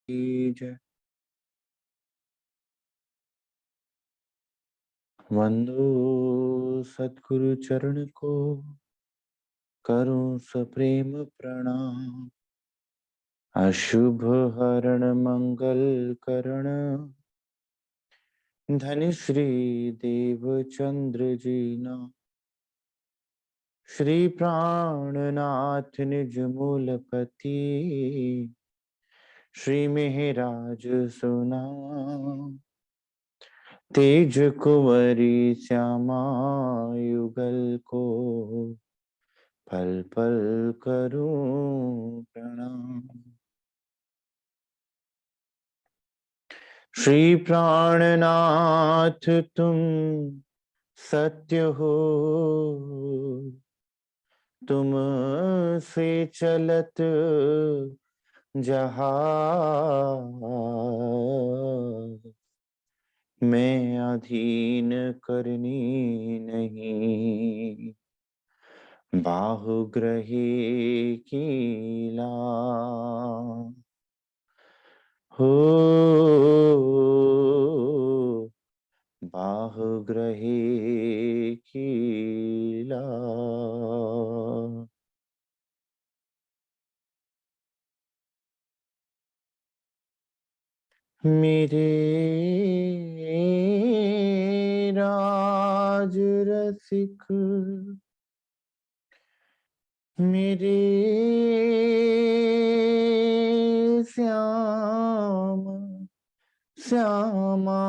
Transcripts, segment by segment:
की जय। वंदो सद्गुरु चरण को, करूं सप्रेम प्रणाम। अशुभ हरण मंगल करण, धनि श्री देव चंद्र जी ना। श्री प्राणनाथ निज मूलपति, श्री मेहराज सुना। तेज कुंवरी श्यामा युगल को, पल पल करूं प्रणाम। श्री प्राणनाथ तुम सत्य हो, तुम से चलत जहां। मैं अधीन करनी नहीं, बाहुग्रहे कीला हो। बाहुग्रहे कीला। मेरे राज रसिक, मेरे श्याम श्यामा,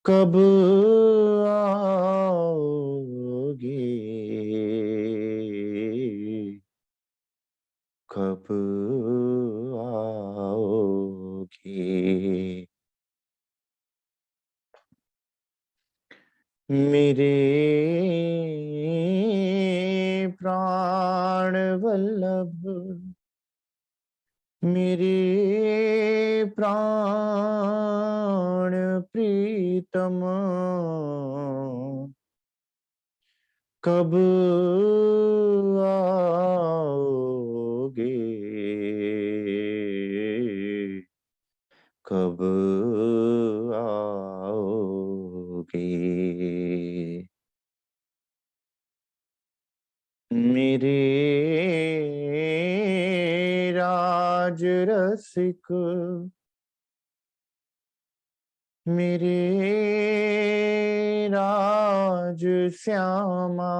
कब आओगे, कब आओगे। मेरे प्राण वल्लभ, मेरे प्राण प्रीतम, कब आओगे, कब आओगे। मेरे राज रसिक, मेरे राज श्यामा,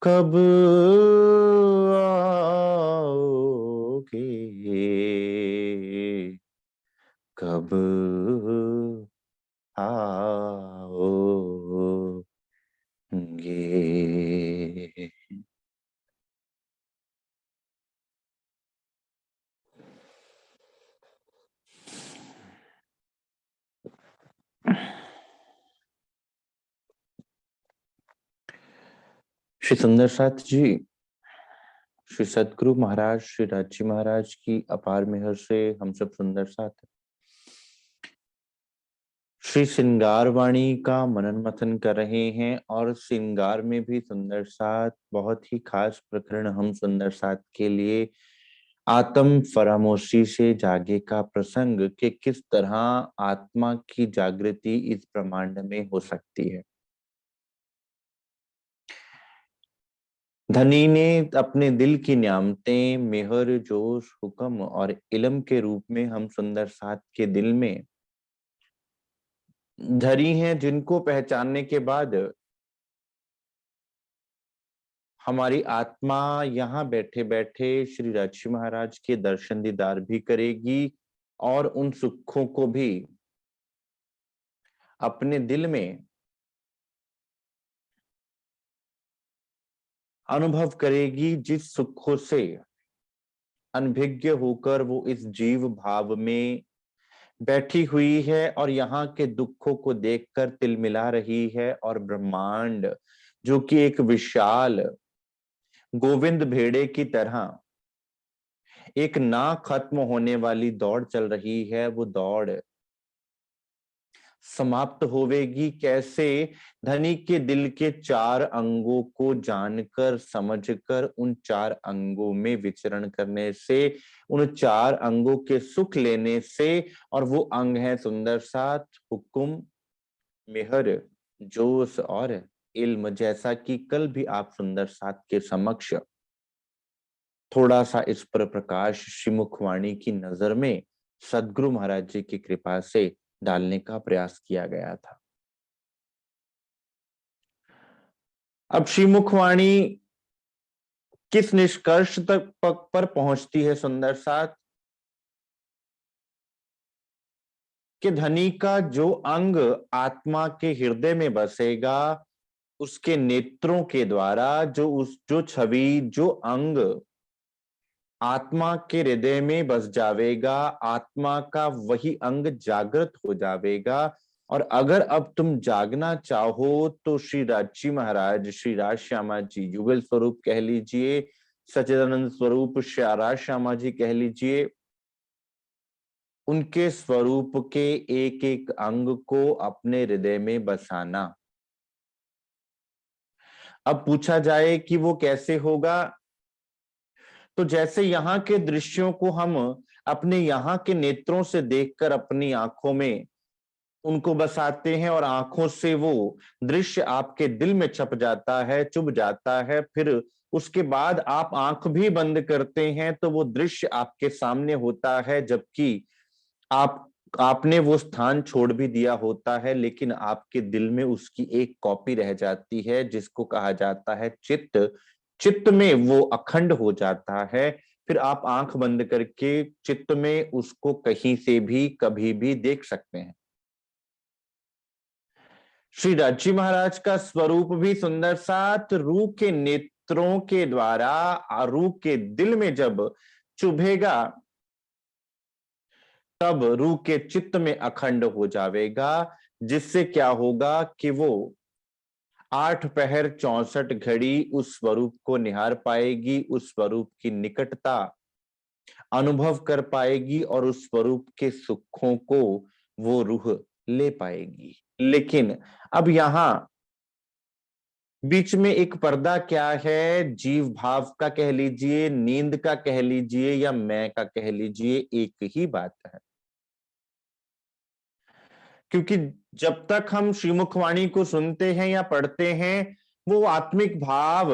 कब आओगे, कब आओगे। श्री सुंदर साथ जी, श्री सतगुरु महाराज श्री राजी महाराज की अपार मेहर से हम सब सुंदर साथ श्री श्रृंगार वाणी का मनन मथन कर रहे हैं। और श्रृंगार में भी सुंदर साथ बहुत ही खास प्रकरण हम सुंदर साथ के लिए आत्म फरामोशी से जागे का प्रसंग कि किस तरह आत्मा की जागृति इस ब्रह्मांड में हो सकती है। धनी ने अपने दिल की न्यामतें मेहर जोश हुक्म और इल्म के रूप में हम सुंदर साथ के दिल में धरी हैं, जिनको पहचानने के बाद हमारी आत्मा यहाँ बैठे बैठे श्री राजी महाराज के दर्शन दीदार भी करेगी और उन सुखों को भी अपने दिल में अनुभव करेगी, जिस सुखों से अनभिज्ञ होकर वो इस जीव भाव में बैठी हुई है और यहाँ के दुखों को देखकर तिलमिला रही है। और ब्रह्मांड जो कि एक विशाल गोविंद भेड़े की तरह एक ना खत्म होने वाली दौड़ चल रही है, वो दौड़ समाप्त होवेगी। कैसे? धनी के दिल के 4 अंगों को जानकर समझकर उन 4 अंगों में विचरण करने से, उन 4 अंगों के सुख लेने से। और वो अंग है सुंदर साथ हुक्म, मेहर, जोश और इल्म। जैसा कि कल भी आप सुंदर साथ के समक्ष थोड़ा सा इस पर प्रकाश श्रीमुखवाणी की नजर में सदगुरु महाराज जी की कृपा से डालने का प्रयास किया गया था। अब श्रीमुखवाणी किस निष्कर्ष तक पर पहुंचती है सुंदर साथ? कि धनी का जो अंग आत्मा के हृदय में बसेगा, उसके नेत्रों के द्वारा जो छवि, जो अंग आत्मा के हृदय में बस जावेगा, आत्मा का वही अंग जागृत हो जावेगा। और अगर अब तुम जागना चाहो तो श्री राजी महाराज, श्री राज श्यामा जी, युगल स्वरूप कह लीजिए, सच्चिदानंद स्वरूप श्री राज श्यामा जी कह लीजिए, उनके स्वरूप के एक एक अंग को अपने हृदय में बसाना। अब पूछा जाए कि वो कैसे होगा, तो जैसे यहाँ के दृश्यों को हम अपने यहाँ के नेत्रों से देखकर अपनी आंखों में उनको बसाते हैं और आंखों से वो दृश्य आपके दिल में छप जाता है, चुभ जाता है, फिर उसके बाद आप आंख भी बंद करते हैं तो वो दृश्य आपके सामने होता है, जबकि आपने वो स्थान छोड़ भी दिया होता है, लेकिन आपके दिल में उसकी एक कॉपी रह जाती है, जिसको कहा जाता है चित्त। चित्त में वो अखंड हो जाता है। फिर आप आंख बंद करके चित्त में उसको कहीं से भी कभी भी देख सकते हैं। श्री राजी महाराज का स्वरूप भी सुंदर साथ रूह के नेत्रों के द्वारा रूह के दिल में जब चुभेगा, तब रूह के चित्त में अखंड हो जावेगा। जिससे क्या होगा कि वो 8 पहर 64 घड़ी उस स्वरूप को निहार पाएगी, उस स्वरूप की निकटता अनुभव कर पाएगी और उस स्वरूप के सुखों को वो रूह ले पाएगी। लेकिन अब यहां बीच में एक पर्दा क्या है? जीव भाव का कह लीजिए, नींद का कह लीजिए, या मैं का कह लीजिए, एक ही बात है। क्योंकि जब तक हम श्रीमुखवाणी को सुनते हैं या पढ़ते हैं, वो आत्मिक भाव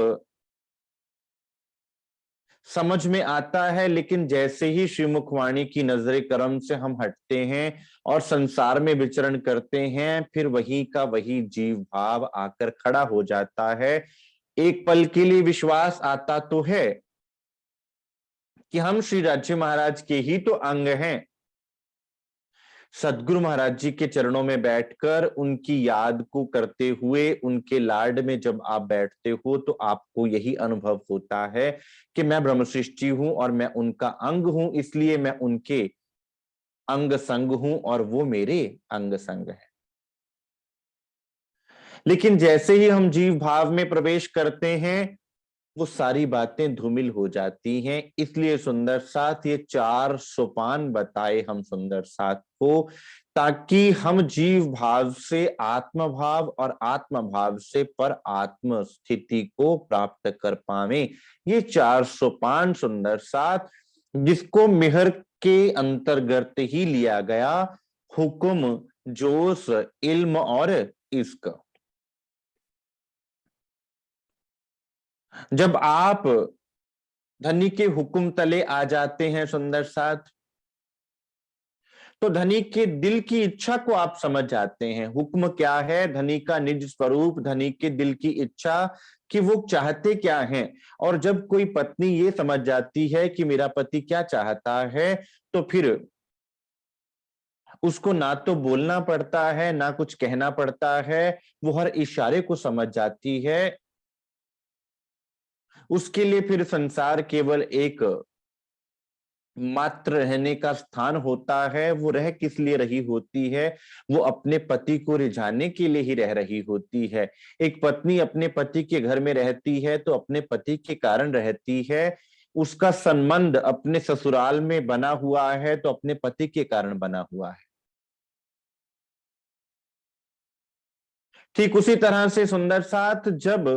समझ में आता है, लेकिन जैसे ही श्रीमुखवाणी की नजरे करम से हम हटते हैं और संसार में विचरण करते हैं, फिर वही का वही जीव भाव आकर खड़ा हो जाता है। एक पल के लिए विश्वास आता तो है कि हम श्री राज्य महाराज के ही तो अंग हैं। सदगुरु महाराज जी के चरणों में बैठकर उनकी याद को करते हुए उनके लाड में जब आप बैठते हो तो आपको यही अनुभव होता है कि मैं ब्रह्म सृष्टि हूं और मैं उनका अंग हूं, इसलिए मैं उनके अंग संग हूं और वो मेरे अंग संग है। लेकिन जैसे ही हम जीव भाव में प्रवेश करते हैं, वो सारी बातें धूमिल हो जाती हैं। इसलिए सुंदर साथ ये 4 सोपान बताए हम सुंदर साथ को, ताकि हम जीव भाव से आत्म भाव और आत्म भाव से पर आत्म स्थिति को प्राप्त कर पावे। ये 4 सोपान सुंदर साथ, जिसको मिहर के अंतर्गत ही लिया गया, हुक्म, जोश, इल्म और इश्क। जब आप धनी के हुक्म तले आ जाते हैं सुंदर साथ, तो धनी के दिल की इच्छा को आप समझ जाते हैं। हुक्म क्या है? धनी का निज स्वरूप, धनी के दिल की इच्छा कि वो चाहते क्या हैं। और जब कोई पत्नी ये समझ जाती है कि मेरा पति क्या चाहता है, तो फिर उसको ना तो बोलना पड़ता है, ना कुछ कहना पड़ता है, वो हर इशारे को समझ जाती है। उसके लिए फिर संसार केवल एक मात्र रहने का स्थान होता है। वो रह किस लिए रही होती है? वो अपने पति को रिझाने के लिए ही रह रही होती है। एक पत्नी अपने पति के घर में रहती है तो अपने पति के कारण रहती है। उसका संबंध अपने ससुराल में बना हुआ है तो अपने पति के कारण बना हुआ है। ठीक उसी तरह से सुंदर साथ जब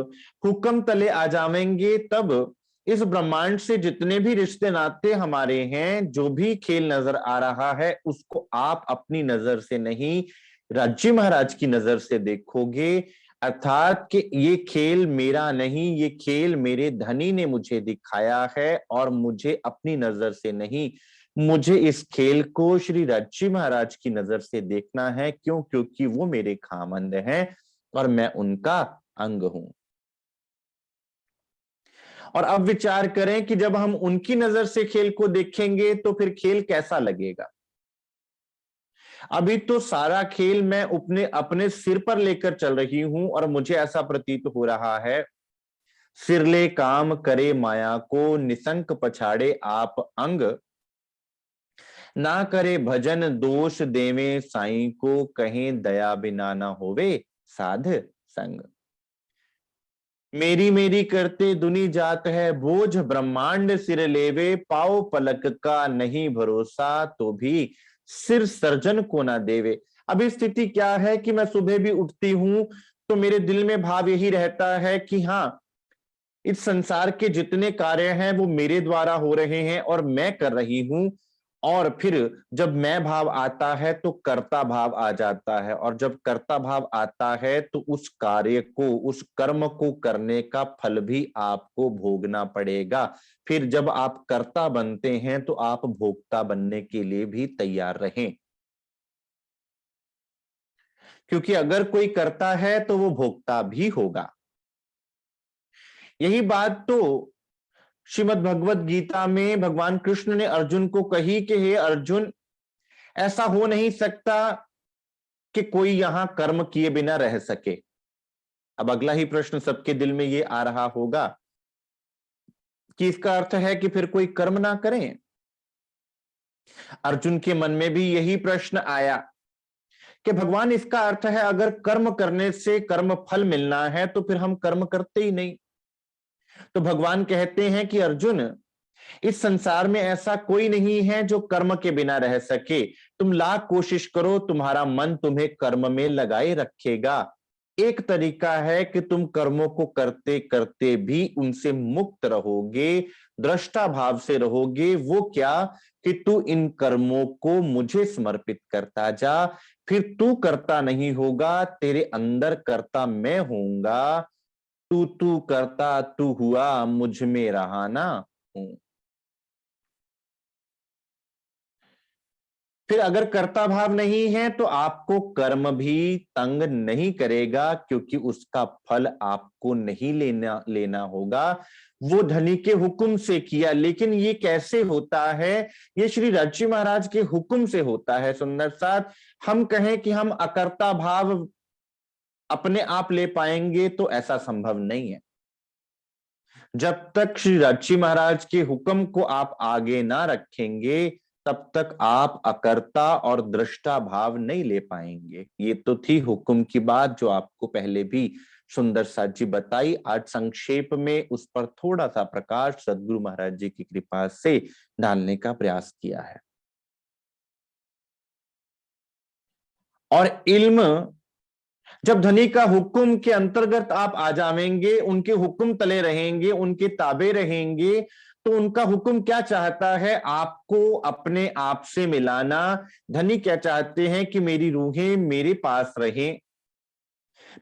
हुक्म तले आ जाएंगे, तब इस ब्रह्मांड से जितने भी रिश्ते नाते हमारे हैं, जो भी खेल नजर आ रहा है, उसको आप अपनी नजर से नहीं, राज्य महाराज की नजर से देखोगे। अर्थात कि ये खेल मेरा नहीं, ये खेल मेरे धनी ने मुझे दिखाया है, और मुझे अपनी नजर से नहीं, मुझे इस खेल को श्री राज्य महाराज की नजर से देखना है। क्यों? क्योंकि वो मेरे खामंद हैं और मैं उनका अंग हूं। और अब विचार करें कि जब हम उनकी नजर से खेल को देखेंगे तो फिर खेल कैसा लगेगा। अभी तो सारा खेल मैं अपने अपने सिर पर लेकर चल रही हूं, और मुझे ऐसा प्रतीत हो रहा है, सिरले काम करे माया को, निसंक पछाड़े आप अंग, ना करे भजन दोष देवे साईं को, कहें दया बिना ना होवे साध संग। मेरी मेरी करते दुनी जात है, बोझ ब्रह्मांड सिर लेवे, पाओ पलक का नहीं भरोसा, तो भी सिर सर्जन को ना देवे। अभी स्थिति क्या है कि मैं सुबह भी उठती हूं तो मेरे दिल में भाव यही रहता है कि हाँ, इस संसार के जितने कार्य हैं वो मेरे द्वारा हो रहे हैं और मैं कर रही हूं। और फिर जब मैं भाव आता है तो कर्ता भाव आ जाता है, और जब कर्ता भाव आता है तो उस कार्य को, उस कर्म को करने का फल भी आपको भोगना पड़ेगा। फिर जब आप कर्ता बनते हैं तो आप भोक्ता बनने के लिए भी तैयार रहें, क्योंकि अगर कोई करता है तो वो भोक्ता भी होगा। यही बात तो श्रीमद् भगवत गीता में भगवान कृष्ण ने अर्जुन को कही कि हे अर्जुन, ऐसा हो नहीं सकता कि कोई यहां कर्म किए बिना रह सके। अब अगला ही प्रश्न सबके दिल में ये आ रहा होगा कि इसका अर्थ है कि फिर कोई कर्म ना करें। अर्जुन के मन में भी यही प्रश्न आया कि भगवान, इसका अर्थ है अगर कर्म करने से कर्म फल मिलना है तो फिर हम कर्म करते ही नहीं। तो भगवान कहते हैं कि अर्जुन, इस संसार में ऐसा कोई नहीं है जो कर्म के बिना रह सके। तुम लाख कोशिश करो, तुम्हारा मन तुम्हें कर्म में लगाए रखेगा। एक तरीका है कि तुम कर्मों को करते करते भी उनसे मुक्त रहोगे, दृष्टा भाव से रहोगे। वो क्या? कि तू इन कर्मों को मुझे समर्पित करता जा, फिर तू करता नहीं होगा, तेरे अंदर करता मैं होऊंगा। तू तू करता तू हुआ, मुझ में रहा ना हूं। फिर अगर कर्ता भाव नहीं है तो आपको कर्म भी तंग नहीं करेगा, क्योंकि उसका फल आपको नहीं लेना होगा। वो धनी के हुक्म से किया। लेकिन ये कैसे होता है? ये श्री राज्य महाराज के हुक्म से होता है। सुंदर साथ, हम कहें कि हम अकर्ता भाव अपने आप ले पाएंगे तो ऐसा संभव नहीं है। जब तक श्री राज्य महाराज के हुक्म को आप आगे ना रखेंगे, तब तक आप अकर्ता और दृष्टा भाव नहीं ले पाएंगे। ये तो थी हुक्म की बात, जो आपको पहले भी सुंदर साथ जी बताई। आज संक्षेप में उस पर थोड़ा सा प्रकाश सदगुरु महाराज जी की कृपा से डालने का प्रयास किया है। और इल्म, जब धनी का हुक्म के अंतर्गत आप आ जाएंगे, उनके हुक्म तले रहेंगे, उनके ताबे रहेंगे, तो उनका हुक्म क्या चाहता है? आपको अपने आप से मिलाना। धनी क्या चाहते हैं? कि मेरी रूहें मेरे पास रहें,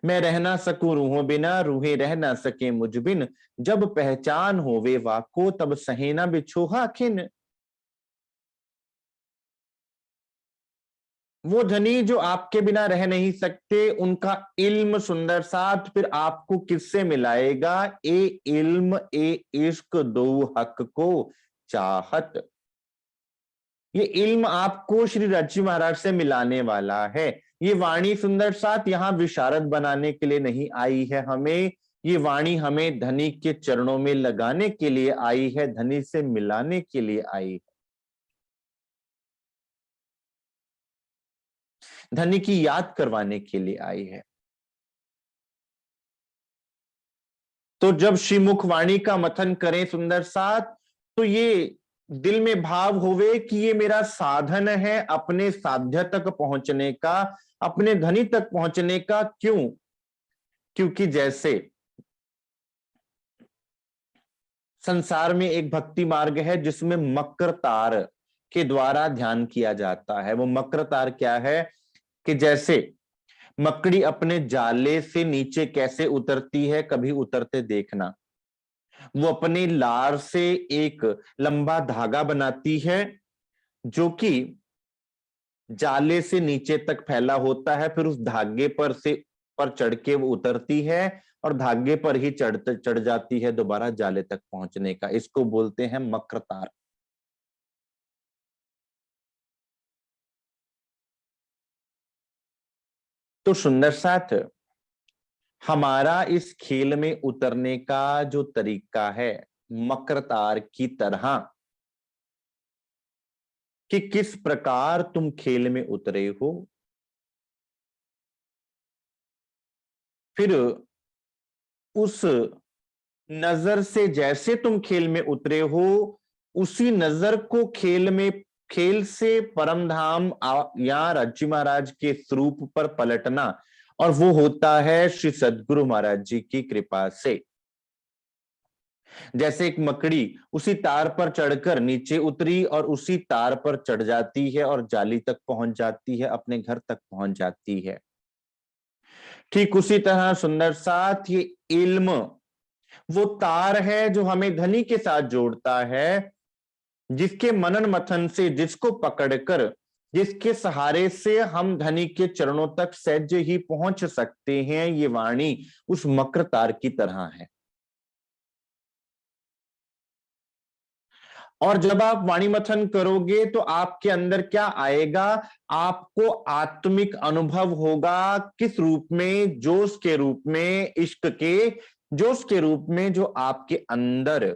मैं रह ना सकूं रूहों बिना, रूहें रह ना सके मुझ बिन, जब पहचान होवे वाको, तब सहे ना बिछोहा खिन। वो धनी जो आपके बिना रह नहीं सकते, उनका इल्म सुंदर साथ फिर आपको किससे मिलाएगा? ए इल्म ए इश्क दो हक को चाहत। ये इल्म आपको श्री राज्य महाराज से मिलाने वाला है। ये वाणी सुंदर साथ यहाँ विशारद बनाने के लिए नहीं आई है हमें, ये वाणी हमें धनी के चरणों में लगाने के लिए आई है, धनी से मिलाने के लिए आई है, धनी की याद करवाने के लिए आई है। तो जब श्रीमुख वाणी का मथन करें सुंदर साथ, तो ये दिल में भाव होवे कि ये मेरा साधन है अपने साध्य तक पहुंचने का, अपने धनी तक पहुंचने का। क्यों? क्योंकि जैसे संसार में एक भक्ति मार्ग है जिसमें मकर तार के द्वारा ध्यान किया जाता है। वो मकर तार क्या है कि जैसे मकड़ी अपने जाले से नीचे कैसे उतरती है, कभी उतरते देखना। वो अपने लार से एक लंबा धागा बनाती है जो कि जाले से नीचे तक फैला होता है, फिर उस धागे पर चढ़ के वो उतरती है और धागे पर ही चढ़ जाती है दोबारा जाले तक पहुंचने का। इसको बोलते हैं मकर तार। तो सुंदर साथ, हमारा इस खेल में उतरने का जो तरीका है मकर तार की तरह, कि किस प्रकार तुम खेल में उतरे हो, फिर उस नजर से जैसे तुम खेल में उतरे हो, उसी नजर को खेल से परम धाम या राज्य महाराज के स्वरूप पर पलटना, और वो होता है श्री सद्गुरु महाराज जी की कृपा से। जैसे एक मकड़ी उसी तार पर चढ़कर नीचे उतरी और उसी तार पर चढ़ जाती है और जाली तक पहुंच जाती है, अपने घर तक पहुंच जाती है। ठीक उसी तरह सुंदर साथ ये इल्म वो तार है जो हमें धनी के साथ जोड़ता है, जिसके मनन मथन से, जिसको पकड़कर, जिसके सहारे से हम धनी के चरणों तक सहज ही पहुंच सकते हैं। ये वाणी उस मकर तार की तरह है। और जब आप वाणी मथन करोगे तो आपके अंदर क्या आएगा, आपको आत्मिक अनुभव होगा। किस रूप में? जोश के रूप में, इश्क के जोश के रूप में, जो आपके अंदर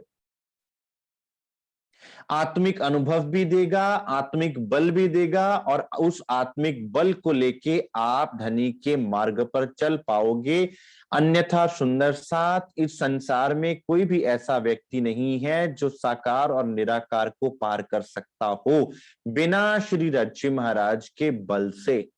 आत्मिक अनुभव भी देगा, आत्मिक बल भी देगा, और उस आत्मिक बल को लेके आप धनी के मार्ग पर चल पाओगे। अन्यथा सुंदर साथ, इस संसार में कोई भी ऐसा व्यक्ति नहीं है जो साकार और निराकार को पार कर सकता हो बिना श्री रज्जी महाराज के बल से।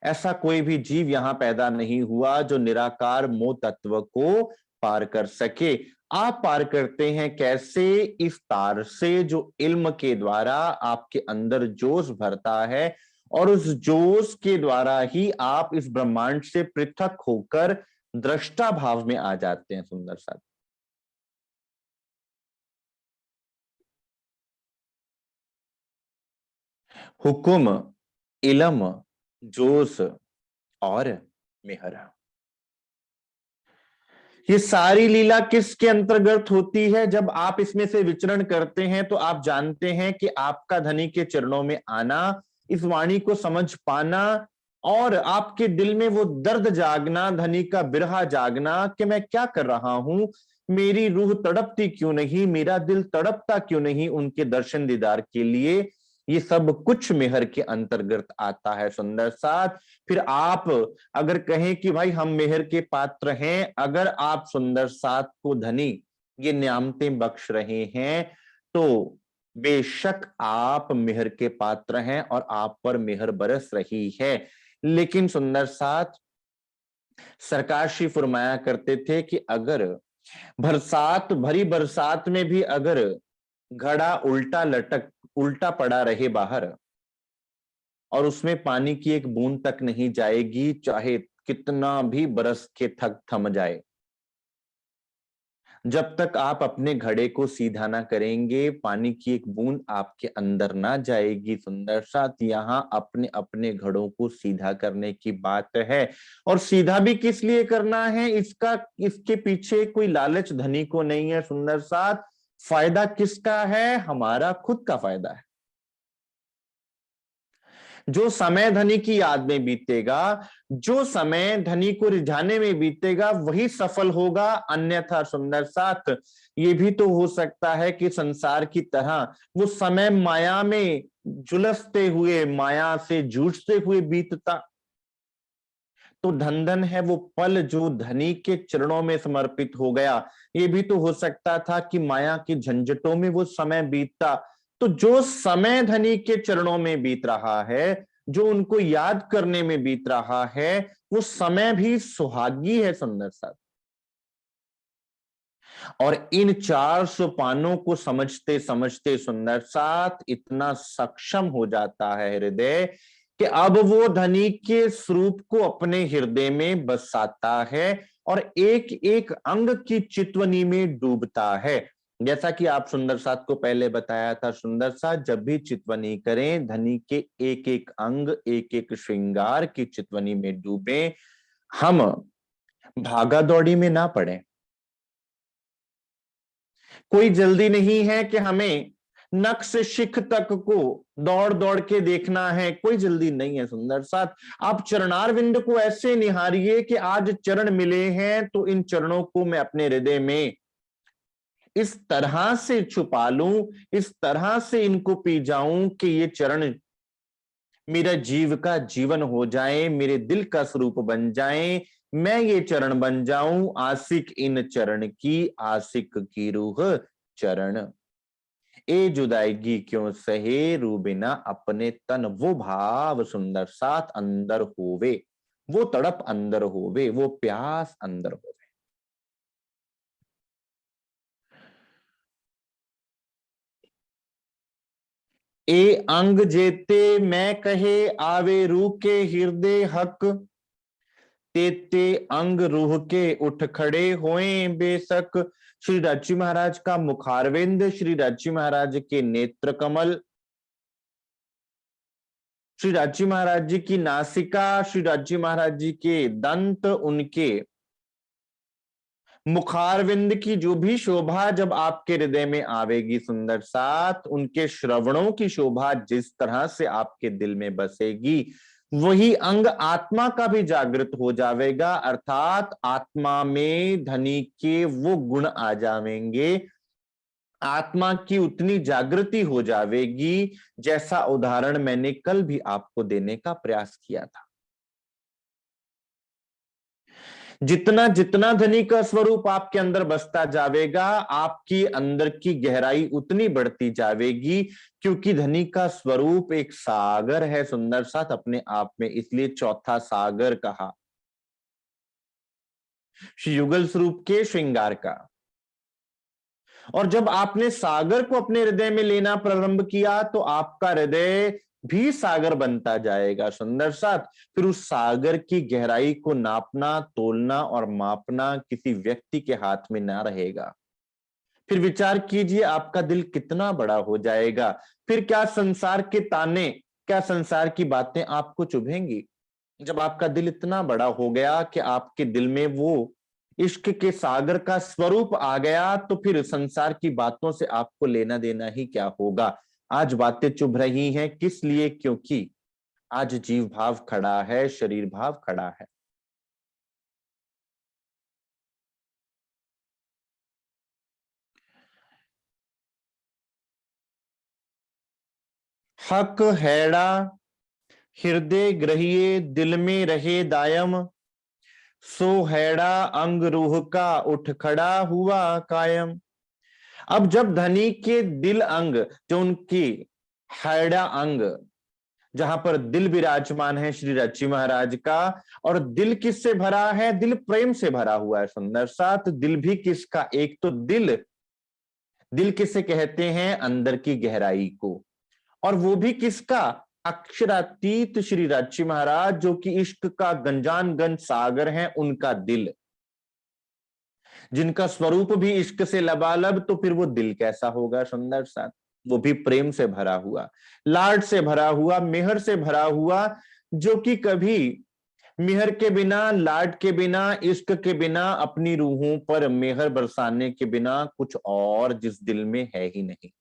ऐसा कोई भी जीव यहां पैदा नहीं हुआ जो निराकार मोह तत्व को पार कर सके। आप पार करते हैं कैसे? इस तार से जो इल्म के द्वारा आपके अंदर जोश भरता है, और उस जोश के द्वारा ही आप इस ब्रह्मांड से पृथक होकर दृष्टा भाव में आ जाते हैं। सुंदर साथ, हुकुम, इलम, जोश और मेहर, ये सारी लीला किसके अंतर्गत होती है? जब आप इसमें से विचरण करते हैं तो आप जानते हैं कि आपका धनी के चरणों में आना, इस वाणी को समझ पाना, और आपके दिल में वो दर्द जागना, धनी का बिरहा जागना कि मैं क्या कर रहा हूं, मेरी रूह तड़पती क्यों नहीं, मेरा दिल तड़पता क्यों नहीं उनके दर्शन दीदार के लिए। ये सब कुछ मेहर के अंतर्गत आता है। सुंदर साथ, फिर आप अगर कहें कि भाई हम मेहर के पात्र हैं, अगर आप सुंदर साथ को धनी ये नियामतें बख्श रहे हैं, तो बेशक आप मेहर के पात्र हैं और आप पर मेहर बरस रही है। लेकिन सुंदर साथ, सरकार श्री फरमाया करते थे कि अगर बरसात भरी बरसात में भी अगर घड़ा उल्टा पड़ा रहे बाहर, और उसमें पानी की एक बूंद तक नहीं जाएगी, चाहे कितना भी बरस के थक थम जाए, जब तक आप अपने घड़े को सीधा ना करेंगे, पानी की एक बूंद आपके अंदर ना जाएगी। सुंदर साथ, यहाँ अपने अपने घड़ों को सीधा करने की बात है। और सीधा भी किस लिए करना है, इसके पीछे कोई लालच धनी को नहीं है। सुंदर साथ, फायदा किसका है? हमारा खुद का फायदा है। जो समय धनी की याद में बीतेगा, जो समय धनी को रिझाने में बीतेगा, वही सफल होगा। अन्यथा सुंदर साथ, ये भी तो हो सकता है कि संसार की तरह वो समय माया में झुलसते हुए, माया से जूझते हुए बीतता। तो धन धन है वो पल जो धनी के चरणों में समर्पित हो गया। ये भी तो हो सकता था कि माया की झंझटों में वो समय बीतता। तो जो समय धनी के चरणों में बीत रहा है, जो उनको याद करने में बीत रहा है वो समय भी सुहागी है सुंदर साथ। और इन 400 पानों को समझते समझते सुंदर साथ इतना सक्षम हो जाता है हृदय कि अब वो धनी के स्वरूप को अपने हृदय में बसाता है और एक एक अंग की चितवनी में डूबता है। जैसा कि आप सुंदर साथ को पहले बताया था, सुंदर साथ जब भी चितवनी करें धनी के एक एक अंग एक एक श्रृंगार की चितवनी में डूबे, हम भागा दौड़ी में ना पड़े। कोई जल्दी नहीं है कि हमें नख से शिख तक को दौड़ दौड़ के देखना है, कोई जल्दी नहीं है सुंदर साथ। आप चरणारविंद को ऐसे निहारिए कि आज चरण मिले हैं तो इन चरणों को मैं अपने हृदय में इस तरह से छुपा लूं, इस तरह से इनको पी जाऊं कि ये चरण मेरा जीव का जीवन हो जाए, मेरे दिल का स्वरूप बन जाए, मैं ये चरण बन जाऊं। आशिक इन चरण की, आशिक की रूह चरण। ए जुदाईगी क्यों सहे रू बिना अपने तन, वो भाव सुंदर साथ अंदर होवे, वो तड़प अंदर होवे, वो प्यास अंदर होवे। ए अंग जेते मैं कहे आवे रू के हृदय हक, तेते अंग रूह के उठ खड़े होए बेशक। श्री राजी महाराज का मुखारविंद, श्री राजी महाराज के नेत्र कमल, श्री राजी महाराज जी की नासिका, श्री राजी महाराज जी के दंत, उनके मुखारविंद की जो भी शोभा जब आपके हृदय में आवेगी सुंदर साथ, उनके श्रवणों की शोभा जिस तरह से आपके दिल में बसेगी, वही अंग आत्मा का भी जागृत हो जाएगा, अर्थात आत्मा में धनी के वो गुण आ जाएंगे, आत्मा की उतनी जागृति हो जाएगी जैसा उदाहरण मैंने कल भी आपको देने का प्रयास किया था। जितना जितना धनी का स्वरूप आपके अंदर बसता जाएगा, आपकी अंदर की गहराई उतनी बढ़ती जाएगी, क्योंकि धनी का स्वरूप एक सागर है सुंदर साथ अपने आप में, इसलिए चौथा सागर कहा युगल स्वरूप के श्रृंगार का। और जब आपने सागर को अपने हृदय में लेना प्रारंभ किया तो आपका हृदय भी सागर बनता जाएगा सुंदर साथ। फिर उस सागर की गहराई को नापना, तोलना और मापना किसी व्यक्ति के हाथ में ना रहेगा। फिर विचार कीजिए आपका दिल कितना बड़ा हो जाएगा। फिर क्या संसार के ताने, क्या संसार की बातें आपको चुभेंगी? जब आपका दिल इतना बड़ा हो गया कि आपके दिल में वो इश्क के सागर का स्वरूप आ गया, तो फिर संसार की बातों से आपको लेना देना ही क्या होगा। आज बातें चुभ रही हैं किस लिए? क्योंकि आज जीव भाव खड़ा है, शरीर भाव खड़ा है। हक हैड़ा हृदय ग्रहिए दिल में रहे दायम, सो हैड़ा अंग रूह का उठ खड़ा हुआ कायम। अब जब धनी के दिल अंग, जो उनकी हैड़ा अंग जहां पर दिल विराजमान है श्री रची महाराज का, और दिल किससे भरा है? दिल प्रेम से भरा हुआ है सुंदर साथ। दिल भी किसका? एक तो दिल, दिल किसे कहते हैं? अंदर की गहराई को। और वो भी किसका? अक्षरातीत श्री राची महाराज, जो कि इश्क का गंजान गंज सागर है, उनका दिल, जिनका स्वरूप भी इश्क से लबालब, तो फिर वो दिल कैसा होगा सुंदर साथ? वो भी प्रेम से भरा हुआ, लाड से भरा हुआ, मेहर से भरा हुआ, जो कि कभी मेहर के बिना, लाड के बिना, इश्क के बिना, अपनी रूहों पर मेहर बरसाने के बिना कुछ और जिस दिल में है ही नहीं।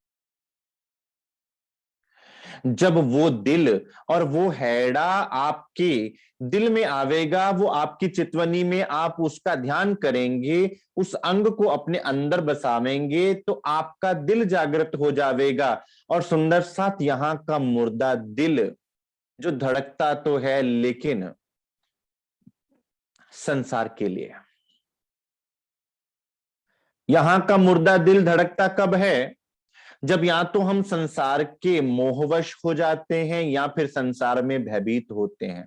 जब वो दिल और वो हैड़ा आपके दिल में आवेगा, वो आपकी चितवनी में आप उसका ध्यान करेंगे, उस अंग को अपने अंदर बसावेंगे, तो आपका दिल जागृत हो जाएगा। और सुंदर साथ यहां का मुर्दा दिल जो धड़कता तो है, लेकिन संसार के लिए। यहां का मुर्दा दिल धड़कता कब है? जब या तो हम संसार के मोहवश हो जाते हैं या फिर संसार में भयभीत होते हैं।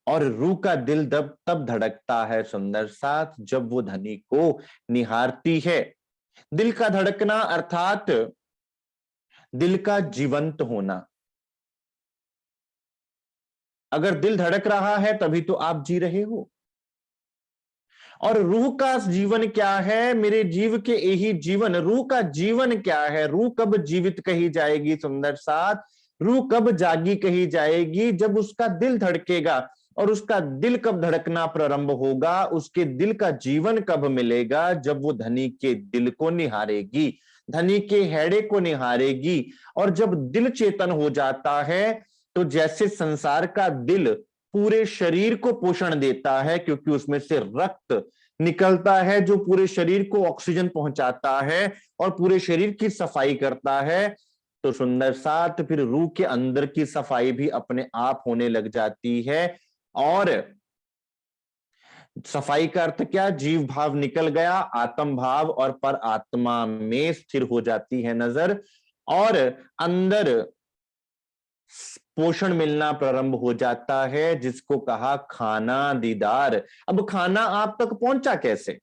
और रूह का दिल तब धड़कता है सुंदर साथ, जब वो धनी को निहारती है। दिल का धड़कना अर्थात दिल का जीवंत होना। अगर दिल धड़क रहा है तभी तो आप जी रहे हो। और रूह का जीवन क्या है? मेरे जीव के यही जीवन, रूह का जीवन क्या है? रूह कब जीवित कही जाएगी सुंदर साथ? रूह कब जागी कही जाएगी? जब उसका दिल धड़केगा। और उसका दिल कब धड़कना प्रारंभ होगा? उसके दिल का जीवन कब मिलेगा? जब वो धनी के दिल को निहारेगी, धनी के हैड़े को निहारेगी। और जब दिल चेतन हो जाता है तो जैसे संसार का दिल पूरे शरीर को पोषण देता है, क्योंकि उसमें से रक्त निकलता है जो पूरे शरीर को ऑक्सीजन पहुंचाता है और पूरे शरीर की सफाई करता है, तो सुंदर साथ फिर रूह के अंदर की सफाई भी अपने आप होने लग जाती है। और सफाई का अर्थ क्या? जीव भाव निकल गया, आत्म भाव और पर आत्मा में स्थिर हो जाती है नजर। और अंदर पोषण मिलना प्रारंभ हो जाता है, जिसको कहा खाना दीदार। अब खाना आप तक पहुंचा कैसे?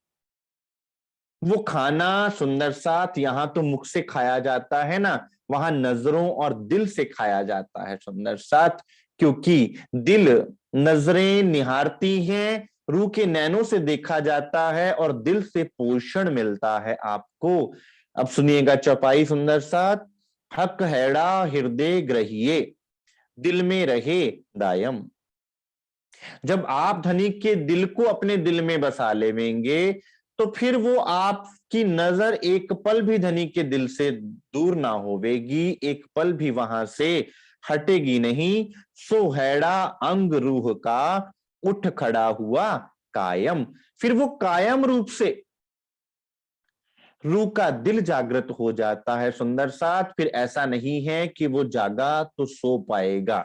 वो खाना सुंदर साथ यहां तो मुख से खाया जाता है ना, वहां नजरों और दिल से खाया जाता है सुंदर साथ। क्योंकि दिल, नजरें निहारती हैं, रूह के नैनों से देखा जाता है और दिल से पोषण मिलता है आपको। अब सुनिएगा चौपाई सुंदर साथ। हक हैड़ा हृदय ग्रहिए, दिल में रहे दायम। जब आप धनी के दिल को अपने दिल में बसा लेंगे तो फिर वो आपकी नजर एक पल भी धनी के दिल से दूर ना होवेगी, एक पल भी वहां से हटेगी नहीं। सोहैड़ा अंग रूह का उठ खड़ा हुआ कायम। फिर वो कायम रूप से रूह का दिल जागृत हो जाता है सुंदर साथ। फिर ऐसा नहीं है कि वो जागा तो सो पाएगा।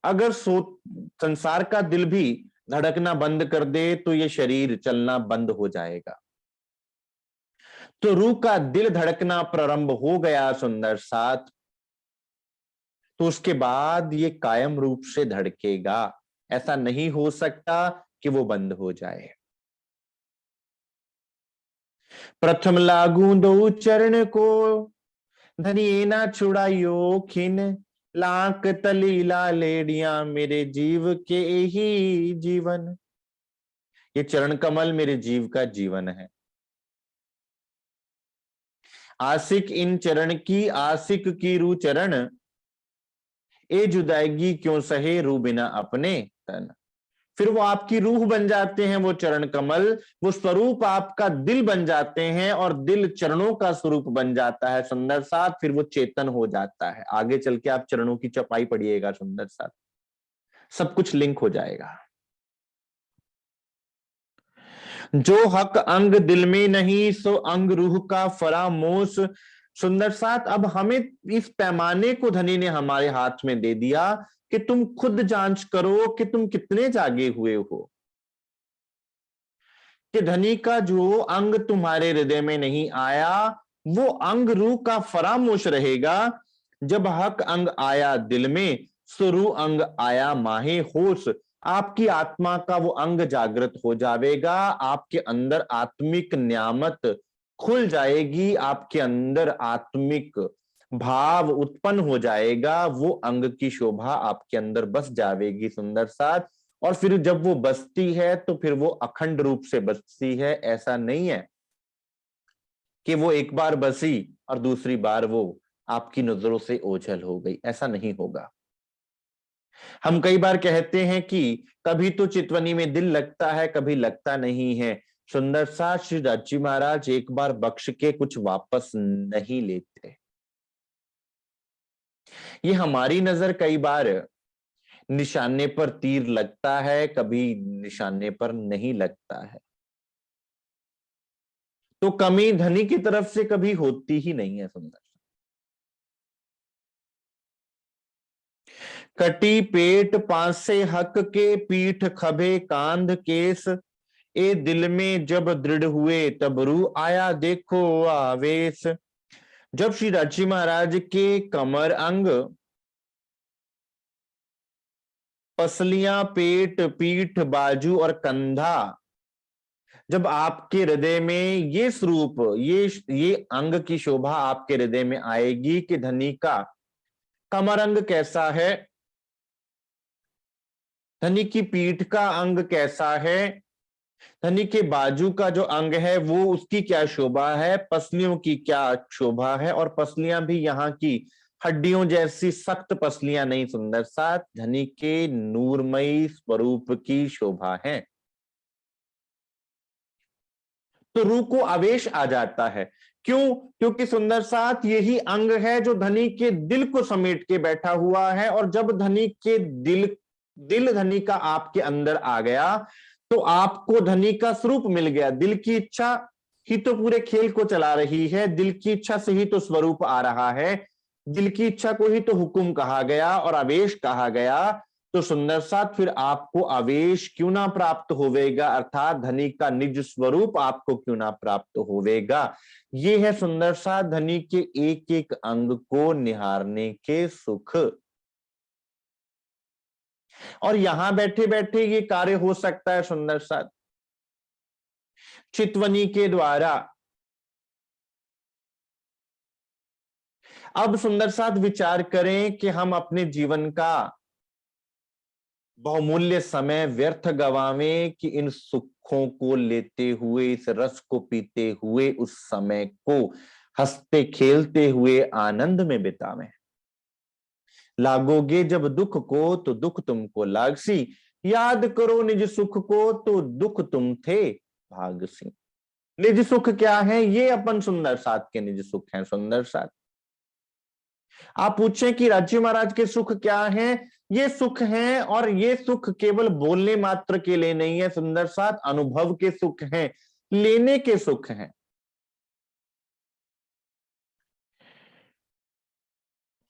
अगर संसार का दिल भी धड़कना बंद कर दे तो ये शरीर चलना बंद हो जाएगा। तो रूह का दिल धड़कना प्रारंभ हो गया सुंदर साथ, तो उसके बाद ये कायम रूप से धड़केगा। ऐसा नहीं हो सकता कि वो बंद हो जाए। प्रथम लागू दो चरण को, धनिए ना छुड़ाइयो खिन। लाख तलीला लेडिया मेरे जीव के ही जीवन। ये चरण कमल मेरे जीव का जीवन है। आशिक इन चरण की, आशिक की रू चरण। ए जुदाईगी क्यों सहे रू बिना अपने तन। फिर वो आपकी रूह बन जाते हैं वो चरण कमल, वो स्वरूप आपका दिल बन जाते हैं और दिल चरणों का स्वरूप बन जाता है सुंदर साथ। फिर वो चेतन हो जाता है। आगे चल के आप चरणों की चौपाई पढ़िएगा सुंदर साथ, सब कुछ लिंक हो जाएगा। जो हक अंग दिल में नहीं, सो अंग रूह का फरामोश। सुंदर साथ अब हमें इस पैमाने को धनी ने हमारे हाथ में दे दिया कि तुम खुद जांच करो कि तुम कितने जागे हुए हो। कि धनी का जो अंग तुम्हारे हृदय में नहीं आया, वो अंग रूह का फरामोश रहेगा। जब हक अंग आया दिल में, सो रूह अंग आया माहे होश। आपकी आत्मा का वो अंग जागृत हो जाएगा, आपके अंदर आत्मिक न्यामत खुल जाएगी, आपके अंदर आत्मिक भाव उत्पन्न हो जाएगा। वो अंग की शोभा आपके अंदर बस जाएगी सुंदर साथ। और फिर जब वो बसती है तो फिर वो अखंड रूप से बसती है। ऐसा नहीं है कि वो एक बार बसी और दूसरी बार वो आपकी नजरों से ओझल हो गई, ऐसा नहीं होगा। हम कई बार कहते हैं कि कभी तो चितवनी में दिल लगता है, कभी लगता नहीं है। सुंदर सा श्री राजी महाराज एक बार बख्श के कुछ वापस नहीं लेते। ये हमारी नजर कई बार निशाने पर तीर लगता है, कभी निशाने पर नहीं लगता है। तो कमी धनी की तरफ से कभी होती ही नहीं है सुंदर। कटी पेट पासे हक के, पीठ खबे कांध केस। ए दिल में जब दृढ़ हुए तब रू आया देखो आवेश। जब श्री राजी महाराज के कमर अंग, पसलियां, पेट, पीठ, बाजू और कंधा, जब आपके हृदय में ये स्वरूप, ये अंग की शोभा आपके हृदय में आएगी कि धनी का कमर अंग कैसा है, धनी की पीठ का अंग कैसा है, धनी के बाजू का जो अंग है वो उसकी क्या शोभा है, पसलियों की क्या शोभा है, और पसलियां भी यहाँ की हड्डियों जैसी सख्त पसलियां नहीं, सुंदर साथ धनी के नूरमयी स्वरूप की शोभा है। तो रूह को आवेश आ जाता है। क्यों? क्योंकि सुंदर साथ यही अंग है जो धनी के दिल को समेट के बैठा हुआ है, और जब धनी के दिल धनी का आपके अंदर आ गया तो आपको धनी का स्वरूप मिल गया। दिल की इच्छा ही तो पूरे खेल को चला रही है, दिल की इच्छा से ही तो स्वरूप आ रहा है, दिल की इच्छा को ही तो हुक्म कहा गया और आवेश कहा गया। तो सुंदर साथ फिर आपको आवेश क्यों ना प्राप्त होवेगा, अर्थात धनी का निज स्वरूप आपको क्यों ना प्राप्त होवेगा। ये है सुंदर साथ धनी के एक एक अंग को निहारने के सुख। और यहां बैठे बैठे ये कार्य हो सकता है सुंदर साथ चितवनी के द्वारा। अब सुंदर साथ विचार करें कि हम अपने जीवन का बहुमूल्य समय व्यर्थ गवावें कि इन सुखों को लेते हुए, इस रस को पीते हुए उस समय को हंसते खेलते हुए आनंद में बितावें। लागोगे जब दुख को तो दुख तुमको लागसी, याद करो निज सुख को तो दुख तुम थे भागसी। निज सुख क्या है? ये अपन सुंदर साथ के निज सुख हैं। सुंदर साथ आप पूछें कि राजी महाराज के सुख क्या हैं? ये सुख हैं, और ये सुख केवल बोलने मात्र के लिए नहीं है सुंदर साथ, अनुभव के सुख हैं, लेने के सुख हैं।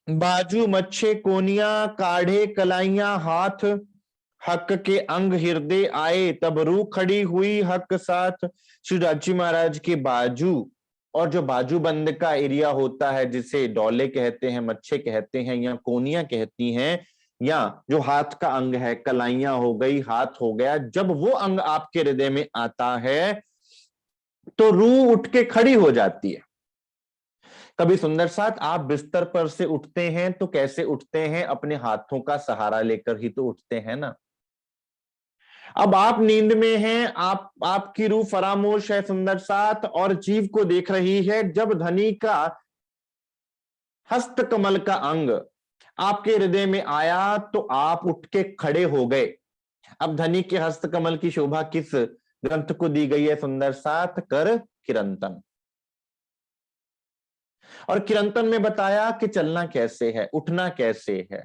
बाजू मच्छे कोनिया काढ़े कलाइयां हाथ, हक के अंग हृदय आए तब रूह खड़ी हुई हक साथ। श्री राजी महाराज के बाजू, और जो बाजू बंद का एरिया होता है जिसे डोले कहते हैं, मच्छे कहते हैं, या कोनियां कहती हैं, या जो हाथ का अंग है, कलाइयां हो गई, हाथ हो गया, जब वो अंग आपके हृदय में आता है तो रूह उठ के खड़ी हो जाती है। कभी सुंदर साथ आप बिस्तर पर से उठते हैं तो कैसे उठते हैं? अपने हाथों का सहारा लेकर ही तो उठते हैं ना। अब आप नींद में हैं, आपकी रूह फरामोश है सुंदर साथ, और जीव को देख रही है। जब धनी का हस्त कमल का अंग आपके हृदय में आया तो आप उठ के खड़े हो गए। अब धनी के हस्त कमल की शोभा किस ग्रंथ को दी गई है सुंदर साथ? कर किरंतन। और किरंतन में बताया कि चलना कैसे है, उठना कैसे है,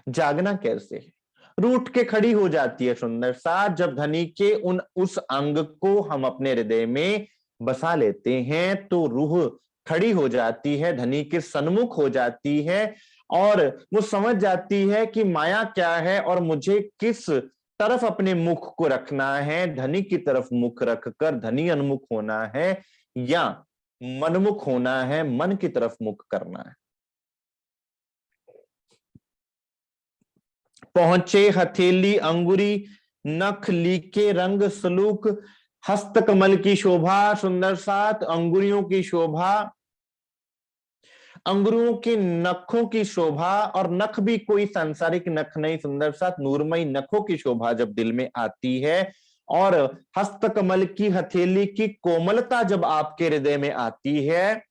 जागना कैसे है। रूठ के खड़ी हो जाती है सुंदर साथ जब धनी के उस अंग को हम अपने हृदय में बसा लेते हैं तो रूह खड़ी हो जाती है, धनी के सन्मुख हो जाती है, और वो समझ जाती है कि माया क्या है और मुझे किस तरफ अपने मुख को रखना है। धनी की तरफ मुख रखकर धनी उन्मुख होना है, या मनमुख होना है, मन की तरफ मुख करना है। पहुंचे हथेली अंगुरी नख लीके रंग सलूक, हस्त कमल की शोभा सुंदर साथ, अंगुरियों की शोभा, अंगुरियों के नखों की शोभा, और नख भी कोई सांसारिक नख नहीं सुंदर साथ, नूरमयी नखों की शोभा जब दिल में आती है, और हस्त कमल की हथेली की कोमलता जब आपके हृदय में आती है,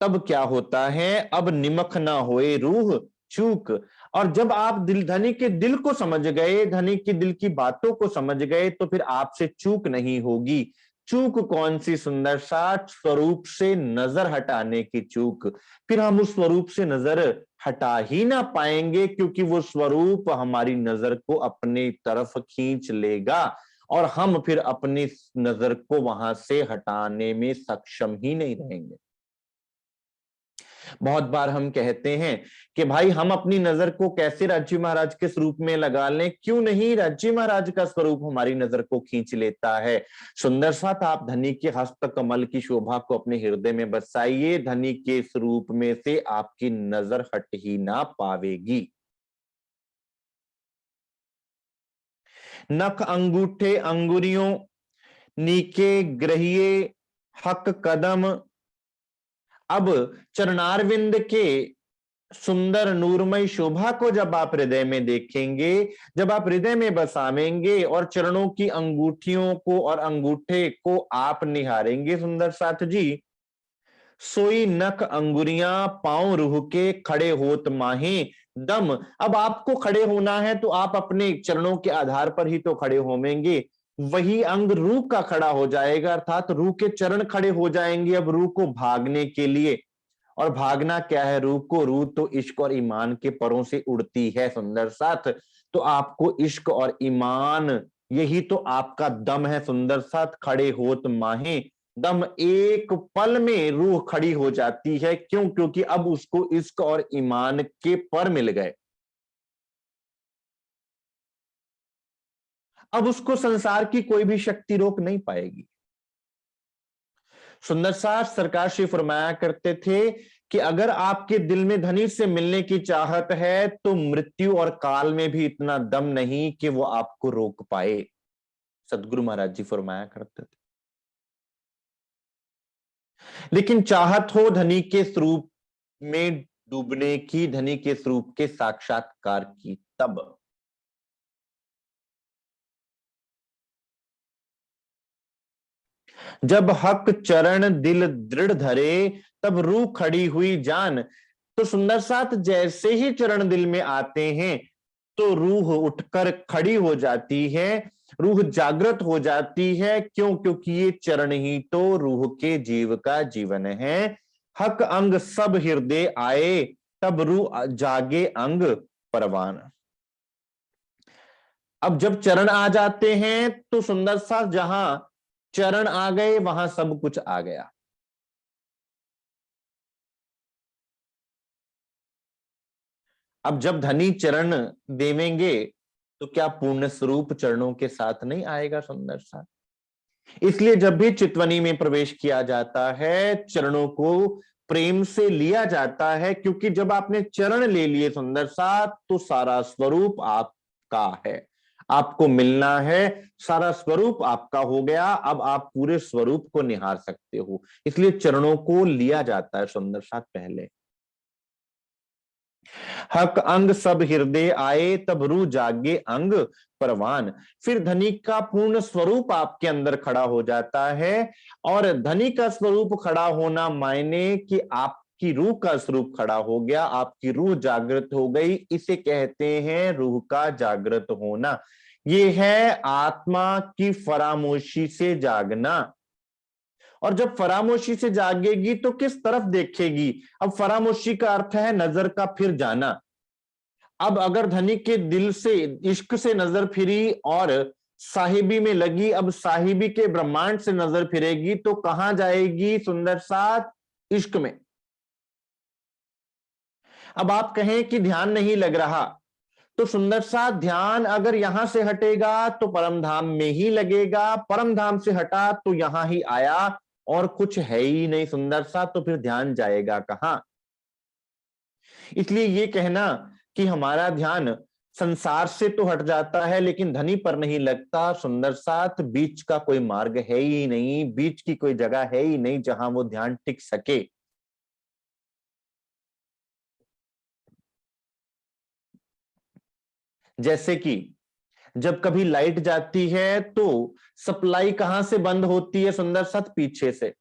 तब क्या होता है? अब निमख ना होए रूह चूक। और जब आप धनी के दिल को समझ गए, धनी की दिल की बातों को समझ गए, तो फिर आपसे चूक नहीं होगी। चूक कौन सी सुंदर साथ? स्वरूप से नजर हटाने की चूक। फिर हम उस स्वरूप से नजर हटा ही ना पाएंगे, क्योंकि वो स्वरूप हमारी नजर को अपनी तरफ खींच लेगा, और हम फिर अपनी नजर को वहां से हटाने में सक्षम ही नहीं रहेंगे। बहुत बार हम कहते हैं कि भाई हम अपनी नजर को कैसे राज्य महाराज के स्वरूप में लगा लें, क्यों नहीं राज्य महाराज का स्वरूप हमारी नजर को खींच लेता है। सुंदर साथ आप धनी के हस्त कमल की शोभा को अपने हृदय में बसाइए, धनी के स्वरूप में से आपकी नजर हट ही ना पावेगी। नख अंगूठे अंगुरियों नीके ग्रहिए हक कदम। अब चरणारविंद के सुंदर नूरमय शोभा को जब आप हृदय में देखेंगे, जब आप हृदय में बसावेंगे और चरणों की अंगूठियों को और अंगूठे को आप निहारेंगे सुंदर साथ जी, सोई नख अंगुरियां पांव रूह के खड़े होत माहे दम। अब आपको खड़े होना है तो आप अपने चरणों के आधार पर ही तो खड़े होवेंगे, वही अंग रूह का खड़ा हो जाएगा, अर्थात रूह के चरण खड़े हो जाएंगे अब रूह को भागने के लिए। और भागना क्या है रूह को, रूह तो इश्क और ईमान के परों से उड़ती है सुंदर साथ। तो आपको इश्क और ईमान यही तो आपका दम है सुंदर साथ। खड़े होत माहे दम, एक पल में रूह खड़ी हो जाती है। क्यों? क्योंकि अब उसको इश्क और ईमान के पर मिल गए। अब उसको संसार की कोई भी शक्ति रोक नहीं पाएगी। सुंदर साथ सरकार श्री फरमाया करते थे कि अगर आपके दिल में धनी से मिलने की चाहत है तो मृत्यु और काल में भी इतना दम नहीं कि वो आपको रोक पाए। सदगुरु महाराज जी फरमाया करते थे। लेकिन चाहत हो धनी के स्वरूप में डूबने की, धनी के स्वरूप के साक्षात्कार की, तब जब हक चरण दिल दृढ़ धरे तब रूह खड़ी हुई जान। तो सुंदर साथ जैसे ही चरण दिल में आते हैं तो रूह उठकर खड़ी हो जाती है, रूह जागृत हो जाती है। क्यों? क्योंकि ये चरण ही तो रूह के जीव का जीवन है। हक अंग सब हृदय आए तब रूह जागे अंग परवान। अब जब चरण आ जाते हैं तो सुंदर सा जहां चरण आ गए वहां सब कुछ आ गया। अब जब धनी चरण देवेंगे तो क्या पूर्ण स्वरूप चरणों के साथ नहीं आएगा सुंदर सा? इसलिए जब भी चितवनी में प्रवेश किया जाता है चरणों को प्रेम से लिया जाता है, क्योंकि जब आपने चरण ले लिए सुंदर सा तो सारा स्वरूप आपका है, आपको मिलना है, सारा स्वरूप आपका हो गया। अब आप पूरे स्वरूप को निहार सकते हो, इसलिए चरणों को लिया जाता है सुंदर सा पहले। हक अंग सब हृदय आए तब रू जागे अंग परवान। फिर धनी का पूर्ण स्वरूप आपके अंदर खड़ा हो जाता है। और धनी का स्वरूप खड़ा होना मायने कि आपकी रूह का स्वरूप खड़ा हो गया, आपकी रूह जागृत हो गई। इसे कहते हैं रूह का जागृत होना। ये है आत्मा की फरामोशी से जागना। और जब फरामोशी से जागेगी तो किस तरफ देखेगी? अब फरामोशी का अर्थ है नजर का फिर जाना। अब अगर धनी के दिल से इश्क से नजर फिरी और साहिबी में लगी, अब साहिबी के ब्रह्मांड से नजर फिरेगी तो कहां जाएगी सुंदर साथ? इश्क में। अब आप कहें कि ध्यान नहीं लग रहा, तो सुंदर सा ध्यान अगर यहां से हटेगा तो परम धाम में ही लगेगा, परम धाम से हटा तो यहां ही आया और कुछ है ही नहीं सुंदर सा, तो फिर ध्यान जाएगा कहां? इसलिए ये कहना कि हमारा ध्यान संसार से तो हट जाता है लेकिन धनी पर नहीं लगता, सुंदर साथ बीच का कोई मार्ग है ही नहीं, बीच की कोई जगह है ही नहीं जहां वो ध्यान टिक सके। जैसे कि जब कभी लाइट जाती है तो सप्लाई कहां से बंद होती है सुंदर साथ? पीछे से।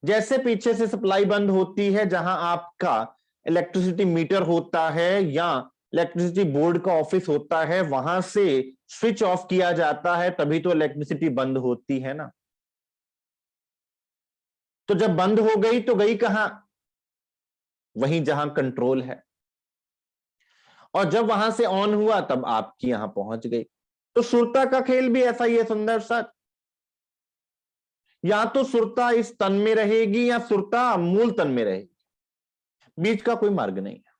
जैसे पीछे से सप्लाई बंद होती है, जहां आपका इलेक्ट्रिसिटी मीटर होता है या इलेक्ट्रिसिटी बोर्ड का ऑफिस होता है, वहां से स्विच ऑफ किया जाता है तभी तो इलेक्ट्रिसिटी बंद होती है ना। तो जब बंद हो गई तो गई कहां? वहीं जहां कंट्रोल है। और जब वहां से ऑन हुआ तब आपकी यहां पहुंच गई। तो सुरता का खेल भी ऐसा ही है सुंदर सा। या तो सुरता इस तन में रहेगी या सुरता मूल तन में रहेगी। बीच का कोई मार्ग नहीं है।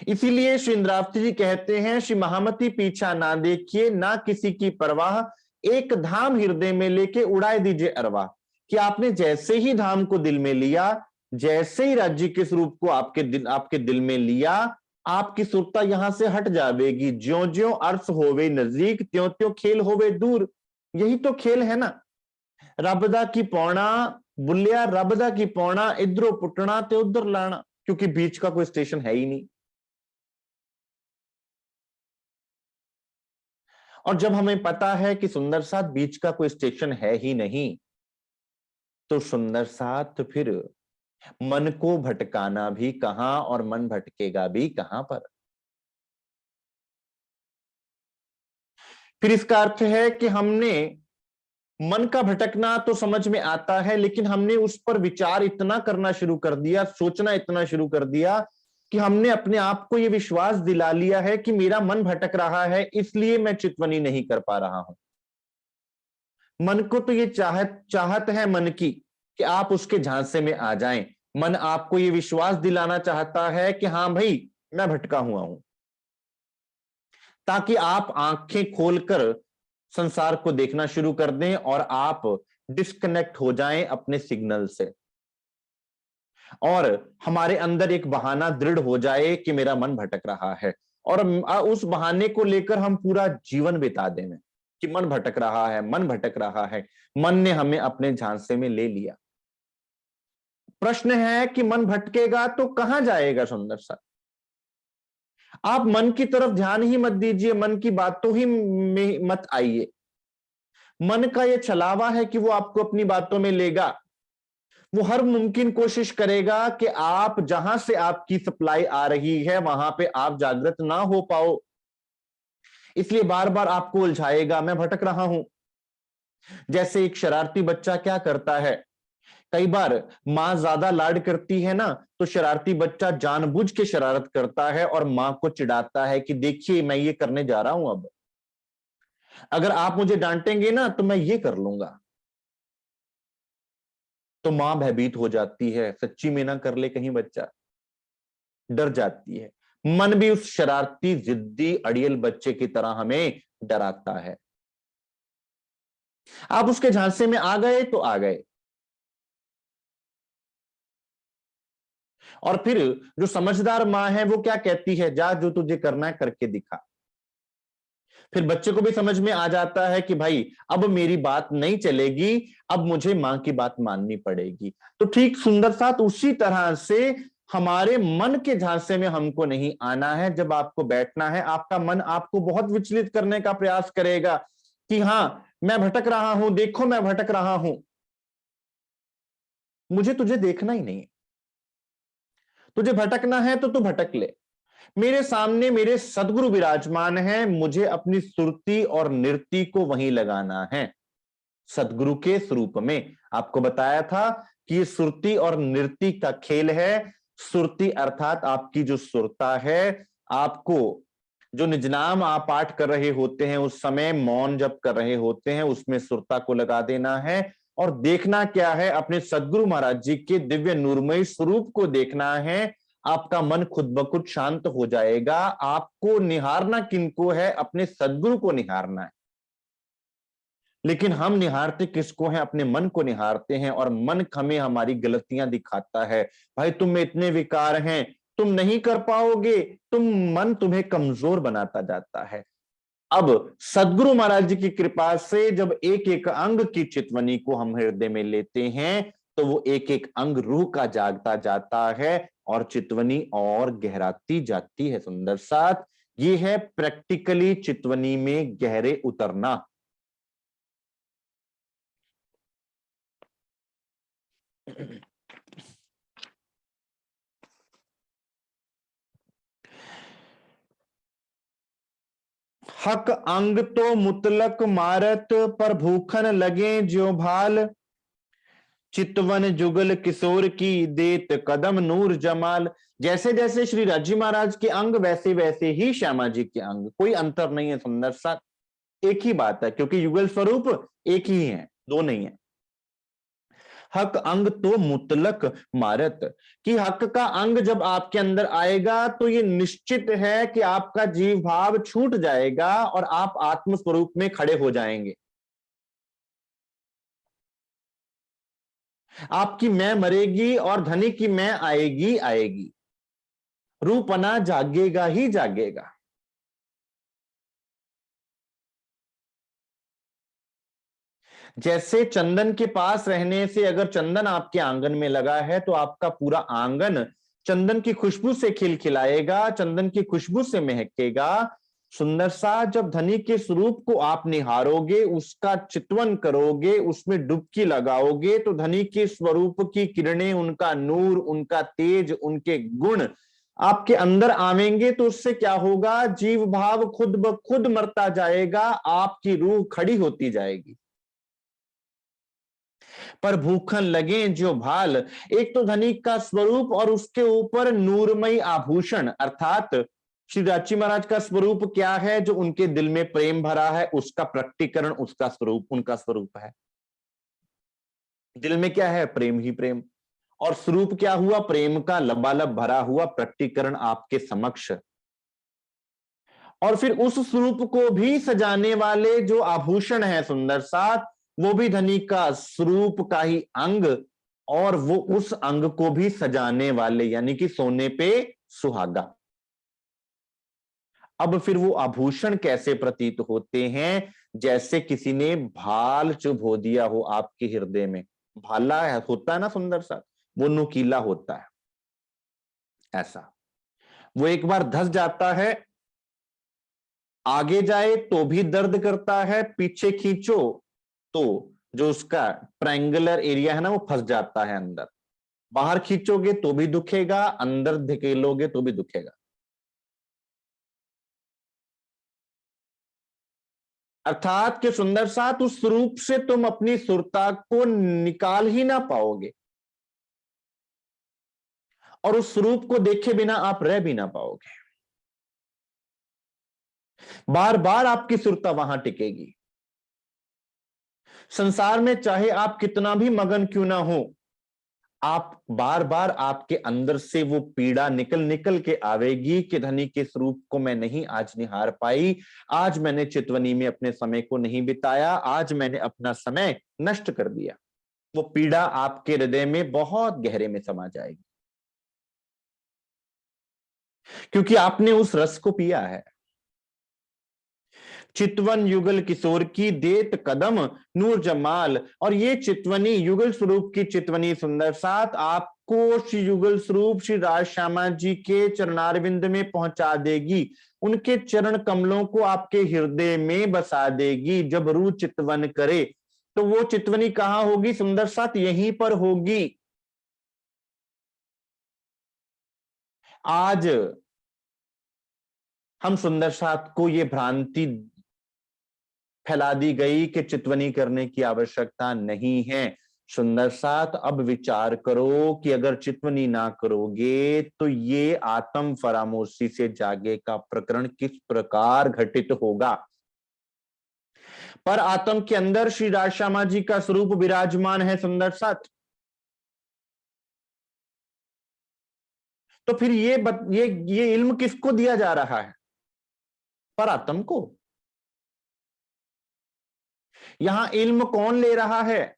इसीलिए श्री इंद्रावती जी कहते हैं, श्री महामती पीछा ना देखिए, ना किसी की परवाह, एक धाम हृदय में लेके उड़ाए दीजिए अरवा। कि आपने जैसे ही धाम को दिल में लिया, जैसे ही राज्य के स्वरूप को आपके दिल में लिया, आपकी सुरता यहां से हट जावेगी। ज्यो ज्यो अर्थ होवे नजदीक, त्यों त्यों खेल होवे दूर। यही तो खेल है ना। रब दा की पौना बुलिया, रब दा की पौना, इधरों पुटना ते उधर लाना, क्योंकि बीच का कोई स्टेशन है ही नहीं। और जब हमें पता है कि सुंदर साथ बीच का कोई स्टेशन है ही नहीं, तो सुंदर साथ फिर मन को भटकाना भी कहां और मन भटकेगा भी कहां पर। फिर इसका अर्थ है कि हमने मन का भटकना तो समझ में आता है, लेकिन हमने उस पर विचार इतना करना शुरू कर दिया, सोचना इतना शुरू कर दिया कि हमने अपने आप को यह विश्वास दिला लिया है कि मेरा मन भटक रहा है, इसलिए मैं चितवनी नहीं कर पा रहा हूं। मन को तो ये चाहत है मन की कि आप उसके झांसे में आ जाएं। मन आपको ये विश्वास दिलाना चाहता है कि हां भाई, मैं भटका हुआ हूं, ताकि आप आंखें खोलकर संसार को देखना शुरू कर दें और आप डिस्कनेक्ट हो जाएं अपने सिग्नल से, और हमारे अंदर एक बहाना दृढ़ हो जाए कि मेरा मन भटक रहा है, और उस बहाने को लेकर हम पूरा जीवन बिता दें कि मन भटक रहा है, मन भटक रहा है, मन ने हमें अपने झांसे में ले लिया। प्रश्न है कि मन भटकेगा तो कहां जाएगा सुंदर सा। आप मन की तरफ ध्यान ही मत दीजिए, मन की बातों ही में मत आइए। मन का यह छलावा है कि वो आपको अपनी बातों में लेगा। वो हर मुमकिन कोशिश करेगा कि आप जहां से आपकी सप्लाई आ रही है वहां पे आप जागृत ना हो पाओ, इसलिए बार बार आपको उलझाएगा, मैं भटक रहा हूं। जैसे एक शरारती बच्चा क्या करता है, कई बार मां ज्यादा लाड करती है ना, तो शरारती बच्चा जानबूझ के शरारत करता है और मां को चिढ़ाता है कि देखिए मैं ये करने जा रहा हूं, अब अगर आप मुझे डांटेंगे ना तो मैं ये कर लूंगा। तो मां भयभीत हो जाती है, सच्ची में ना कर ले कहीं बच्चा, डर जाती है। मन भी उस शरारती जिद्दी अड़ियल बच्चे की तरह हमें डराता है। आप उसके झांसे में आ गए तो आ गए, और फिर जो समझदार मां है वो क्या कहती है, जा जो तुझे करना है करके दिखा। फिर बच्चे को भी समझ में आ जाता है कि भाई अब मेरी बात नहीं चलेगी, अब मुझे मां की बात माननी पड़ेगी। तो ठीक सुंदर साथ उसी तरह से हमारे मन के झांसे में हमको नहीं आना है। जब आपको बैठना है, आपका मन आपको बहुत विचलित करने का प्रयास करेगा कि हां मैं भटक रहा हूं, देखो मैं भटक रहा हूं, मुझे तुझे देखना ही नहीं। तुझे भटकना है तो तू भटक ले, मेरे सामने मेरे सदगुरु विराजमान है, मुझे अपनी सुरती और नृत्य को वहीं लगाना है। सदगुरु के स्वरूप में आपको बताया था कि ये सुरती और नृत्य का खेल है। सुरती अर्थात आपकी जो सुरता है, आपको जो निजनाम आप पाठ कर रहे होते हैं उस समय, मौन जब कर रहे होते हैं, उसमें सुरता को लगा देना है। और देखना क्या है, अपने सदगुरु महाराज जी के दिव्य नूरमयी स्वरूप को देखना है। आपका मन खुद ब खुद शांत हो जाएगा। आपको निहारना किनको है, अपने सदगुरु को निहारना है। लेकिन हम निहारते किसको हैं, अपने मन को निहारते हैं, और मन हमें हमारी गलतियां दिखाता है। भाई तुम में इतने विकार हैं, तुम नहीं कर पाओगे, मन तुम्हें कमजोर बनाता जाता है। अब सदगुरु महाराज जी की कृपा से जब एक एक अंग की चितवनी को हम हृदय में लेते हैं, तो वो एक एक अंग रूह का जागता जाता है और चितवनी और गहराती जाती है। सुंदर साथ ये है प्रैक्टिकली चितवनी में गहरे उतरना। हक अंग तो मुतलक मारत, पर भूखन लगे ज्यो भाल, चितवन जुगल किशोर की देत कदम नूर जमाल। जैसे जैसे श्री राजी महाराज के अंग वैसे वैसे ही श्यामा जी के अंग, कोई अंतर नहीं है सुंदर सा, एक ही बात है, क्योंकि युगल स्वरूप एक ही है, दो नहीं है। हक अंग तो मुतलक मारत, कि हक का अंग जब आपके अंदर आएगा तो ये निश्चित है कि आपका जीव भाव छूट जाएगा और आप आत्म स्वरूप में खड़े हो जाएंगे। आपकी मैं मरेगी और धनी की मैं आएगी आएगी, रूपना जागेगा ही जागेगा। जैसे चंदन के पास रहने से अगर चंदन आपके आंगन में लगा है तो आपका पूरा आंगन चंदन की खुशबू से खिलखिलाएगा, चंदन की खुशबू से महकेगा। सुंदर सा जब धनी के स्वरूप को आप निहारोगे, उसका चितवन करोगे, उसमें डुबकी लगाओगे, तो धनी के स्वरूप की किरणें, उनका नूर, उनका तेज, उनके गुण आपके अंदर आवेंगे। तो उससे क्या होगा, जीव भाव खुद ब खुद मरता जाएगा, आपकी रूह खड़ी होती जाएगी। पर भूखन लगे जो भाल, एक तो धनिक का स्वरूप और उसके ऊपर नूरमयी आभूषण, अर्थात श्री राची महाराज का स्वरूप क्या है, जो उनके दिल में प्रेम भरा है, उसका प्रकटीकरण उसका स्वरूप, उनका स्वरूप है। दिल में क्या है, प्रेम ही प्रेम, और स्वरूप क्या हुआ, प्रेम का लबालब भरा हुआ प्रकटीकरण आपके समक्ष। और फिर उस स्वरूप को भी सजाने वाले जो आभूषण है सुंदर साथ, वो भी धनी का स्वरूप का ही अंग, और वो उस अंग को भी सजाने वाले, यानी कि सोने पे सुहागा। अब फिर वो आभूषण कैसे प्रतीत होते हैं, जैसे किसी ने भाल चुभो दिया हो आपके हृदय में। भाला होता है ना सुंदर सा, वो नुकीला होता है, ऐसा। वो एक बार धस जाता है, आगे जाए तो भी दर्द करता है, पीछे खींचो तो जो उसका ट्रायंगुलर एरिया है ना, वो फंस जाता है अंदर। बाहर खींचोगे तो भी दुखेगा, अंदर धकेलोगे तो भी दुखेगा। अर्थात कि सुंदर साथ उस रूप से तुम अपनी सुरता को निकाल ही ना पाओगे, और उस स्वरूप को देखे बिना आप रह भी ना पाओगे। बार बार आपकी सुरता वहां टिकेगी। संसार में चाहे आप कितना भी मगन क्यों ना हो, आप बार बार आपके अंदर से वो पीड़ा निकल निकल के आवेगी कि धनी के स्वरूप को मैं नहीं आज निहार पाई, आज मैंने चितवनी में अपने समय को नहीं बिताया, आज मैंने अपना समय नष्ट कर दिया। वो पीड़ा आपके हृदय में बहुत गहरे में समा जाएगी, क्योंकि आपने उस रस को पिया है। चितवन युगल किशोर की देत कदम नूर जमाल, और ये चितवनी युगल स्वरूप की चितवनी सुंदर साथ आपको श्री युगल स्वरूप श्री राज श्यामा जी के चरणारविंद में पहुंचा देगी, उनके चरण कमलों को आपके हृदय में बसा देगी। जब रू चितवन करे तो वो चितवनी कहां होगी सुंदर साथ, यहीं पर होगी। आज हम सुंदर साथ को ये भ्रांति फैला दी गई कि चितवनी करने की आवश्यकता नहीं है। सुंदर साथ अब विचार करो कि अगर चितवनी ना करोगे तो ये आत्म फरामोशी से जागे का प्रकरण किस प्रकार घटित होगा। पर आत्म के अंदर श्री राजश्यामा जी का स्वरूप विराजमान है सुंदर साथ। तो फिर ये इल्म किसको दिया जा रहा है, पर आत्म को। यहां इल्म कौन ले रहा है,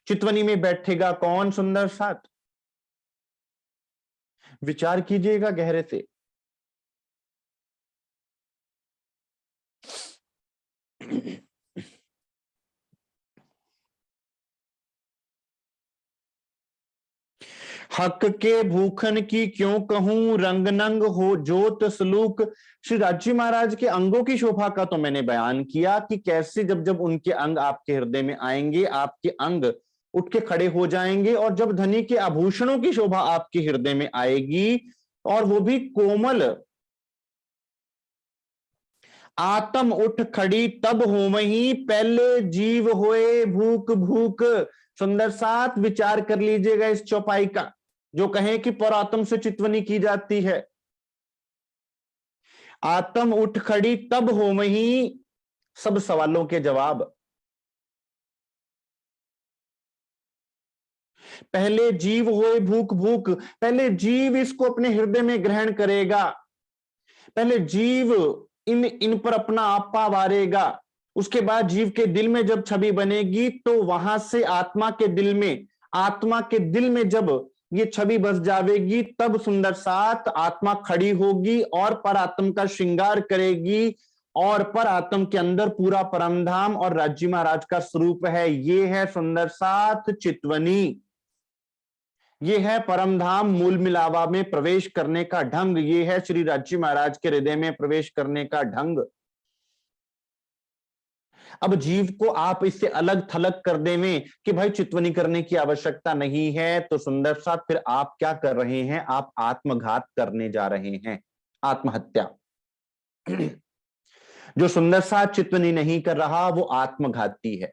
चितवनी में बैठेगा कौन सुंदर साथ, विचार कीजिएगा गहरे से। हक के भूखन की क्यों कहूं, रंग नंग हो जोत सलूक। श्री राजी महाराज के अंगों की शोभा का तो मैंने बयान किया कि कैसे जब जब उनके अंग आपके हृदय में आएंगे, आपके अंग उठ के खड़े हो जाएंगे, और जब धनी के आभूषणों की शोभा आपके हृदय में आएगी, और वो भी कोमल, आत्म उठ खड़ी तब होमही, पहले जीव होए भूख भूख। सुंदर साथ विचार कर लीजिएगा इस चौपाई का, जो कहे कि परात्म से चितवनी की जाती है। आत्म उठ खड़ी तब होमही, सब सवालों के जवाब। पहले जीव होए भूख भूख, पहले जीव इसको अपने हृदय में ग्रहण करेगा, पहले जीव इन पर अपना आपा वारेगा, उसके बाद जीव के दिल में जब छवि बनेगी तो वहां से आत्मा के दिल में जब ये छवि बस जावेगी, तब सुंदर साथ आत्मा खड़ी होगी और पर आत्म का श्रृंगार करेगी, और पर आत्म के अंदर पूरा परमधाम और राज्य महाराज का स्वरूप है। ये है सुंदर साथ चितवनी, ये है परमधाम मूल मिलावा में प्रवेश करने का ढंग, ये है श्री राज्य महाराज के हृदय में प्रवेश करने का ढंग। अब जीव को आप इससे अलग थलग कर देवें कि भाई चितवनी करने की आवश्यकता नहीं है, तो सुंदर साथ फिर आप क्या कर रहे हैं, आप आत्मघात करने जा रहे हैं, आत्महत्या। जो सुंदर साथ चितवनी नहीं कर रहा वो आत्मघाती है,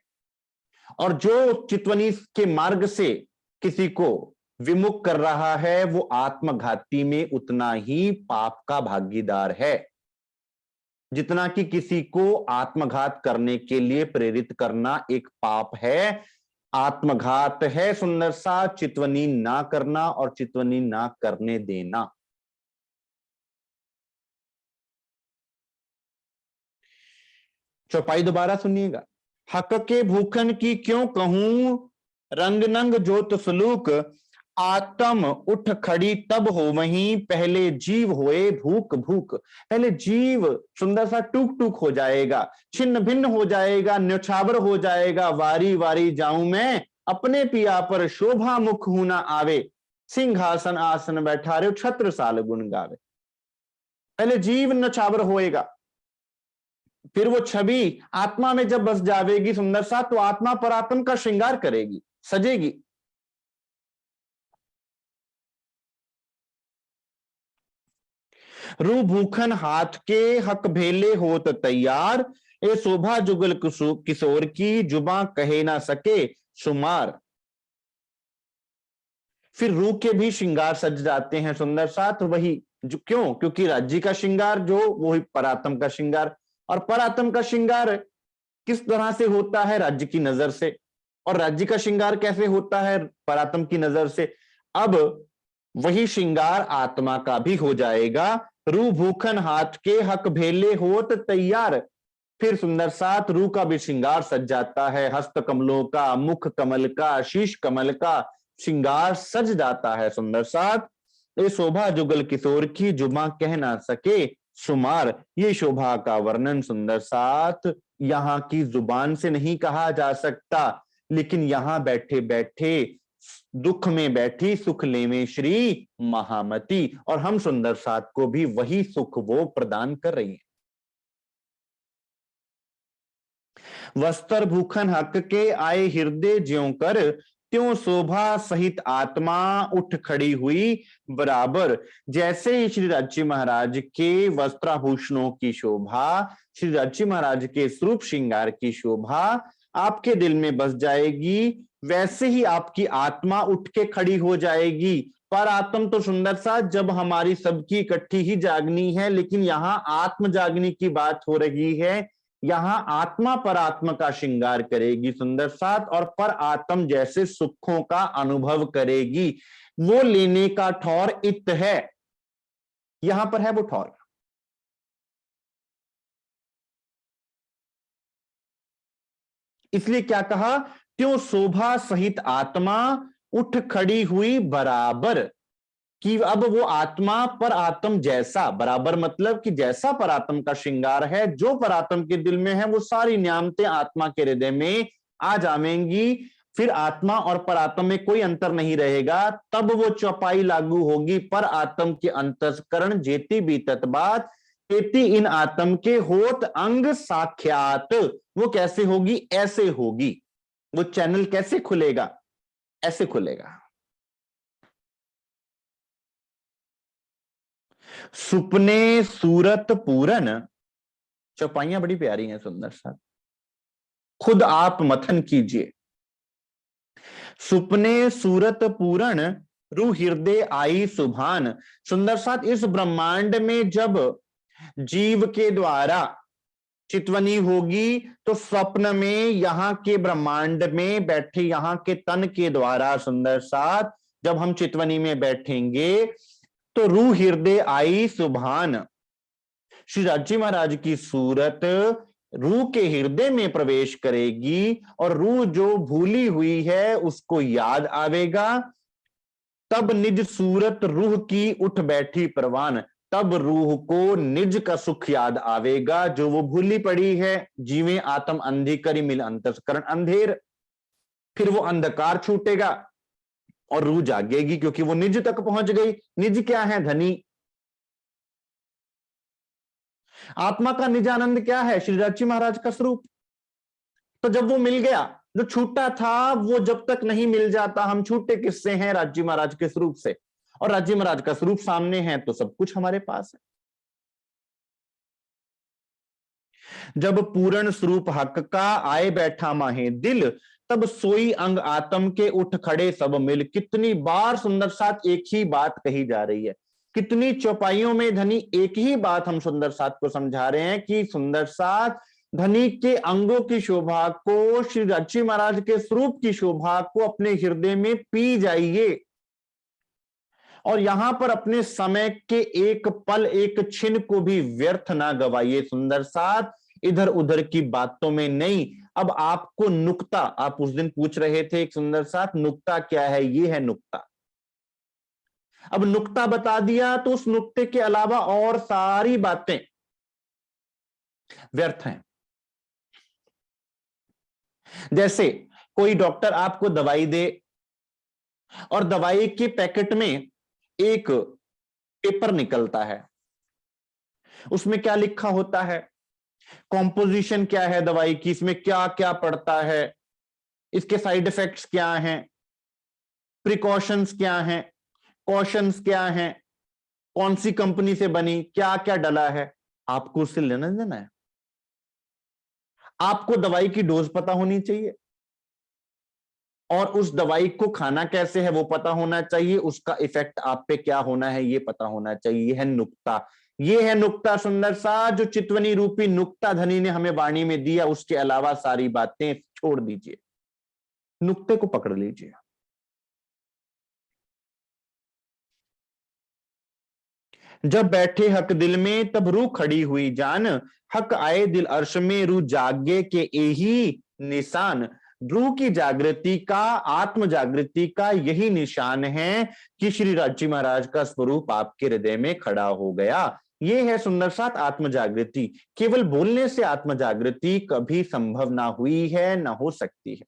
और जो चितवनी के मार्ग से किसी को विमुख कर रहा है वो आत्मघाती में उतना ही पाप का भागीदार है जितना कि किसी को आत्मघात करने के लिए प्रेरित करना एक पाप है। आत्मघात है सुंदर सा चितवनी ना करना और चितवनी ना करने देना। चौपाई दोबारा सुनिएगा। हक के भूखन की क्यों कहूं, रंग नंग जोत सलूक, आत्म उठ खड़ी तब हो वहीं, पहले जीव होए भूख भूख। पहले जीव सुंदर सा टूक टूक हो जाएगा, छिन्न भिन्न हो जाएगा, न्यौछावर हो जाएगा। वारी वारी जाऊं मैं अपने पिया पर, शोभा मुख हूं ना आवे, सिंहासन आसन बैठा रे छत्र साल गुण गावे। पहले जीव न्यौछावर होएगा, फिर वो छवि आत्मा में जब बस जावेगी सुंदर सा, तो आत्मा परात्म का श्रृंगार करेगी, सजेगी। रू भूखन हाथ के हक भेले होत तैयार, ए शोभा जुगल किशोर की, जुबा कहे ना सके शुमार। फिर रू के भी श्रृंगार सज जाते हैं सुंदर साथ, वही क्यों, क्योंकि राज्य का श्रृंगार जो वही परात्म का श्रृंगार, और परात्म का श्रृंगार किस तरह से होता है, राज्य की नजर से, और राज्य का श्रृंगार कैसे होता है, परात्म की नजर से। अब वही श्रृंगार आत्मा का भी हो जाएगा। रू भूखन हाथ के हक भेले होत तैयार, फिर सुंदर साथ रू का भी श्रृंगार सज जाता है, हस्त कमलों का, मुख कमल का, शीश कमल का श्रृंगार सज जाता है सुंदर साथ। ये शोभा जुगल किशोर की, जुबा कह ना सके शुमार। ये शोभा का वर्णन सुंदर साथ यहां की जुबान से नहीं कहा जा सकता, लेकिन यहां बैठे बैठे दुख में बैठी सुख ले में श्री महामती, और हम सुंदर साथ को भी वही सुख वो प्रदान कर रही है। वस्त्र भूखन हक के आए हृदय ज्यों कर, त्यों शोभा सहित आत्मा उठ खड़ी हुई बराबर। जैसे ही श्री राज्य महाराज के वस्त्राभूषणों की शोभा, श्री राज्य महाराज के स्वरूप श्रृंगार की शोभा आपके दिल में बस जाएगी, वैसे ही आपकी आत्मा उठ के खड़ी हो जाएगी। पर आत्म तो सुंदर सा जब हमारी सबकी इकट्ठी ही जागनी है, लेकिन यहाँ आत्म जागने की बात हो रही है। यहां आत्मा पर आत्मा का श्रृंगार करेगी सुंदर साथ, और पर आत्म जैसे सुखों का अनुभव करेगी। वो लेने का ठौर इत है, यहां पर है वो ठौर। इसलिए क्या कहा, त्यों शोभा सहित आत्मा उठ खड़ी हुई बराबर, कि अब वो आत्मा पर आत्म जैसा, बराबर मतलब कि जैसा परात्म का श्रृंगार है, जो परात्म के दिल में है वो सारी न्यामतें आत्मा के हृदय में आ जावेंगी। फिर आत्मा और परात्म में कोई अंतर नहीं रहेगा, तब वो चौपाई लागू होगी। पर आत्म के अंतस्करण जेती भी तत्बात, तेती इन आत्म के होत अंग साख्यात। वो कैसे होगी, ऐसे होगी। वो चैनल कैसे खुलेगा, ऐसे खुलेगा। सुपने सूरत पूरन, चौपाइयां बड़ी प्यारी हैं सुंदर सा, खुद आप मथन कीजिए। सुपने सूरत पूरन, रू हृदय आई सुभान। सुंदर साथ इस ब्रह्मांड में जब जीव के द्वारा चितवनी होगी तो स्वप्न में यहाँ के ब्रह्मांड में बैठे यहाँ के तन के द्वारा सुंदर साथ जब हम चितवनी में बैठेंगे तो रूह हृदय आई सुभान, श्री राजी महाराज की सूरत रूह के हृदय में प्रवेश करेगी और रूह जो भूली हुई है उसको याद आवेगा। तब निज सूरत रूह की उठ बैठी परवान, तब रूह को निज का सुख याद आवेगा जो वो भूली पड़ी है। जीवे आत्म अंधी करी मिल अंतस्करण अंधेर, फिर वो अंधकार छूटेगा और रूह जागेगी क्योंकि वो निज तक पहुंच गई। निज क्या है? धनी। आत्मा का निज आनंद क्या है? श्री राजी महाराज का स्वरूप। तो जब वो मिल गया, जो छूटा था वो जब तक नहीं मिल जाता, हम छूटे किससे हैं? राजी महाराज के स्वरूप से। और राजी महाराज का स्वरूप सामने है तो सब कुछ हमारे पास है। जब पूर्ण स्वरूप हक का आए बैठा माहे दिल, तब सोई अंग आत्म के उठ खड़े सब मिल। कितनी बार सुंदर साथ एक ही बात कही जा रही है, कितनी चौपाइयों में धनी एक ही बात हम सुंदर साथ को समझा रहे हैं कि सुंदर साथ धनी के अंगों की शोभा को, श्री राजी महाराज के स्वरूप की शोभा को अपने हृदय में पी जाइए और यहां पर अपने समय के एक पल एक छिन को भी व्यर्थ ना गवाइए सुंदर साथ, इधर उधर की बातों में नहीं। अब आपको नुक्ता, आप उस दिन पूछ रहे थे एक सुंदर साथ नुक्ता क्या है, ये है नुक्ता। अब नुक्ता बता दिया तो उस नुक्ते के अलावा और सारी बातें व्यर्थ हैं। जैसे कोई डॉक्टर आपको दवाई दे और दवाई के पैकेट में एक पेपर निकलता है, उसमें क्या लिखा होता है, कॉम्पोजिशन क्या है दवाई की, इसमें क्या क्या पड़ता है, इसके साइड इफेक्ट्स क्या हैं, प्रिकॉशंस क्या हैं, कॉशंस क्या हैं, कौन सी कंपनी से बनी, क्या क्या डला है, आपको उससे लेना देना है। आपको दवाई की डोज पता होनी चाहिए और उस दवाई को खाना कैसे है वो पता होना चाहिए, उसका इफेक्ट आप पे क्या होना है ये पता होना चाहिए। यह है नुक्ता, ये है नुक्ता सुंदर सा जो चितवनी रूपी नुक्ता धनी ने हमें वाणी में दिया। उसके अलावा सारी बातें छोड़ दीजिए, नुक्ते को पकड़ लीजिए। जब बैठे हक दिल में तब रूह खड़ी हुई जान, हक आए दिल अर्श में रूह जागे के यही निशान। रूह की जागृति का, आत्म जागृति का यही निशान है कि श्री राजी महाराज का स्वरूप आपके हृदय में खड़ा हो गया। ये है सुंदर साथ आत्म जागृति। केवल बोलने से आत्म जागृति कभी संभव ना हुई है, ना हो सकती है।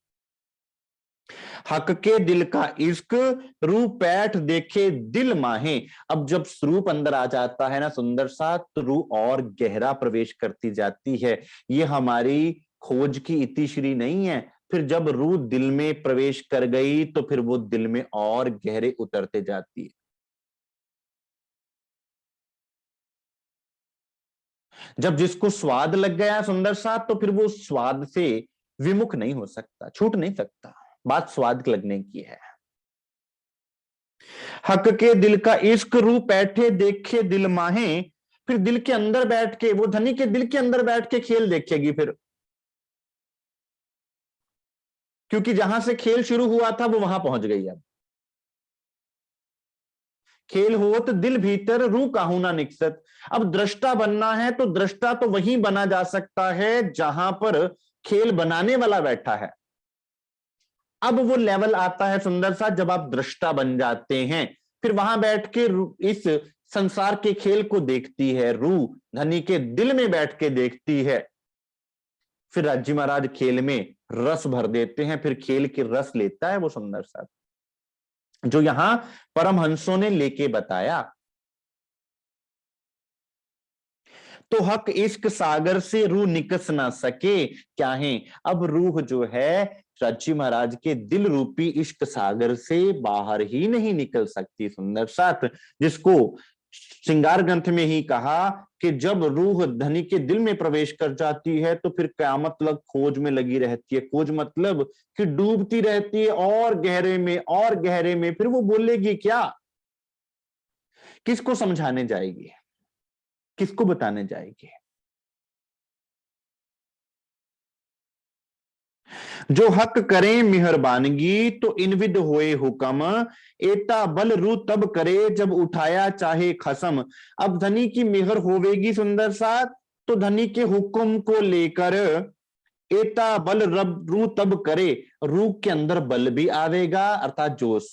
हक के दिल का इश्क रूह पैठ देखे दिल माहे। अब जब स्वरूप अंदर आ जाता है ना सुंदर सा, तो रूह और गहरा प्रवेश करती जाती है। ये हमारी खोज की इतिश्री नहीं है। फिर जब रूह दिल में प्रवेश कर गई तो फिर वो दिल में और गहरे उतरते जाती है। जब जिसको स्वाद लग गया सुंदर सा, तो फिर वो स्वाद से विमुख नहीं हो सकता, छूट नहीं सकता। बात स्वाद लगने की है। हक के दिल का इश्क रूह बैठे देखे दिल माहे। फिर दिल के अंदर बैठ के, वो धनी के दिल के अंदर बैठ के खेल देखेगी फिर, क्योंकि जहां से खेल शुरू हुआ था वो वहां पहुंच गई। अब खेल होत दिल भीतर रूह काहू ना निकसत। अब दृष्टा बनना है तो दृष्टा तो वहीं बना जा सकता है जहां पर खेल बनाने वाला बैठा है। अब वो लेवल आता है सुंदर सा जब आप दृष्टा बन जाते हैं, फिर वहां बैठ के इस संसार के खेल को देखती है रूह, धनी के दिल में बैठ के देखती है। फिर राजी महाराज खेल में रस भर देते हैं, फिर खेल के रस लेता है वो सुंदर सा, जो यहां परमहंसों ने लेके बताया। तो हक इश्क सागर से रूह निकस ना सके क्या है। अब रूह जो है राजी महाराज के दिल रूपी इश्क सागर से बाहर ही नहीं निकल सकती सुंदर साथ, जिसको श्रृंगार ग्रंथ में ही कहा कि जब रूह धनी के दिल में प्रवेश कर जाती है तो फिर कयामत तक खोज में लगी रहती है। खोज मतलब कि डूबती रहती है और गहरे में और गहरे में। फिर वो बोलेगी क्या, किसको समझाने जाएगी, किसको बताने जाएगी। जो हक करें मेहरबानगी तो इनविद होए हुकम, एता बल रू तब करे जब उठाया चाहे खसम। अब धनी की मेहर होवेगी सुंदर साथ, तो धनी के हुक्म को लेकर एता बल रब रू तब करे, रू के अंदर बल भी आवेगा अर्थात जोश।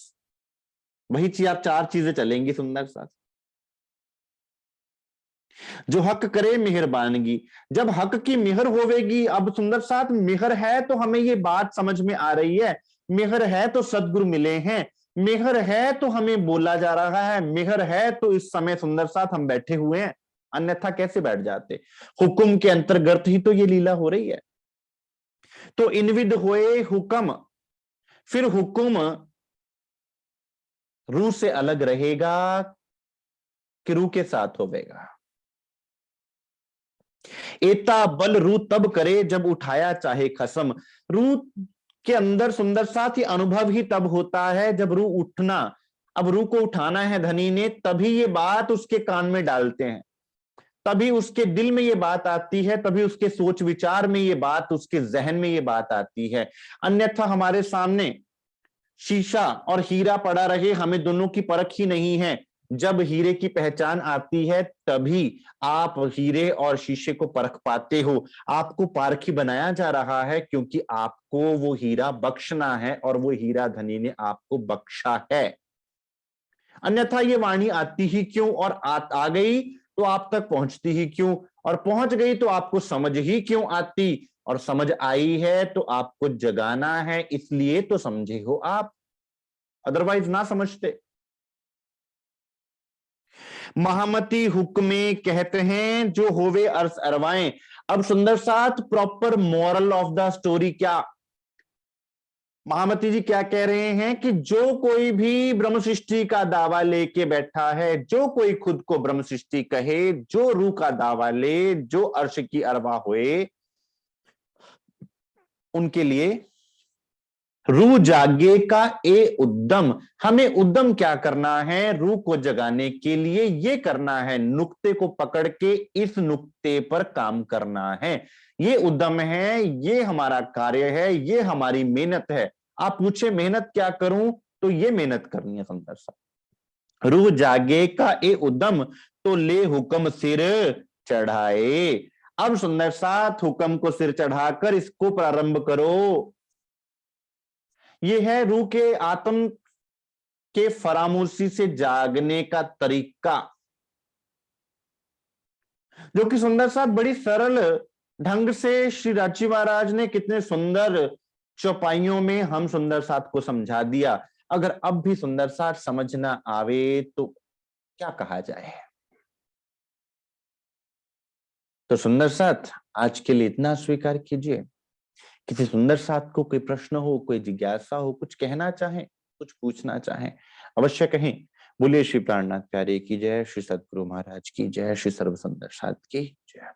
वही चीज आप चार चीजें चलेंगी सुंदर साथ। जो हक करे मेहरबानगी, जब हक की मेहर होवेगी, अब सुंदर साथ मेहर है तो हमें ये बात समझ में आ रही है, मेहर है तो सदगुरु मिले हैं, मेहर है तो हमें बोला जा रहा है, मेहर है तो इस समय सुंदर साथ हम बैठे हुए हैं, अन्यथा कैसे बैठ जाते। हुक्म के अंतर्गत ही तो ये लीला हो रही है। तो इनविद होए हुक्म, फिर हुक्म रू से अलग रहेगा कि रू के साथ होवेगा। एता बल रू तब करे जब उठाया चाहे खसम। रू के अंदर सुंदर साथ ही अनुभव ही तब होता है जब रू उठना, अब रू को उठाना है धनी ने, तभी ये बात उसके कान में डालते हैं, तभी उसके दिल में ये बात आती है, तभी उसके सोच विचार में ये बात, उसके जहन में ये बात आती है। अन्यथा हमारे सामने शीशा और हीरा पड़ा रहे, हमें दोनों की परख ही नहीं है। जब हीरे की पहचान आती है तभी आप हीरे और शीशे को परख पाते हो। आपको पारखी बनाया जा रहा है क्योंकि आपको वो हीरा बख्शना है और वो हीरा धनी ने आपको बख्शा है। अन्यथा ये वाणी आती ही क्यों, और आ गई तो आप तक पहुंचती ही क्यों, और पहुंच गई तो आपको समझ ही क्यों आती, और समझ आई है तो आपको जगाना है, इसलिए तो समझे हो आप, अदरवाइज ना समझते। महामती हुक्मे कहते हैं जो होवे अर्स अरवाएं। अब सुंदर साथ proper moral of the story क्या, महामती जी क्या कह रहे हैं कि जो कोई भी ब्रह्म सृष्टि का दावा लेके बैठा है, जो कोई खुद को ब्रह्म सृष्टि कहे, जो रूह का दावा ले, जो अर्श की अरवा होए, उनके लिए रूह जागे का ए उद्दम। हमें उद्दम क्या करना है, रूह को जगाने के लिए ये करना है, नुक्ते को पकड़ के इस नुक्ते पर काम करना है, ये उद्दम है, ये हमारा कार्य है, ये हमारी मेहनत है। आप पूछे मेहनत क्या करूं, तो ये मेहनत करनी है सुंदर सा। रूह जागे का ए उद्दम, तो ले हुक्म सिर चढ़ाए। अब सुंदर साथ हुक्म को सिर चढ़ाकर इसको प्रारंभ करो। ये है रूह के आत्म के फरामोशी से जागने का तरीका, जो कि सुंदर साथ बड़ी सरल ढंग से श्री राची महाराज ने कितने सुंदर चौपाइयों में हम सुंदर साथ को समझा दिया। अगर अब भी सुंदर साथ समझ ना आवे तो क्या कहा जाए। तो सुंदर साथ आज के लिए इतना स्वीकार कीजिए। किसी सुंदर साथ को कोई प्रश्न हो, कोई जिज्ञासा हो, कुछ कहना चाहें, कुछ पूछना चाहें, अवश्य कहें। बोलिए श्री प्राणनाथ प्यारे की जय, श्री सद्गुरु महाराज की जय, श्री सर्व सुंदर साथ की जय।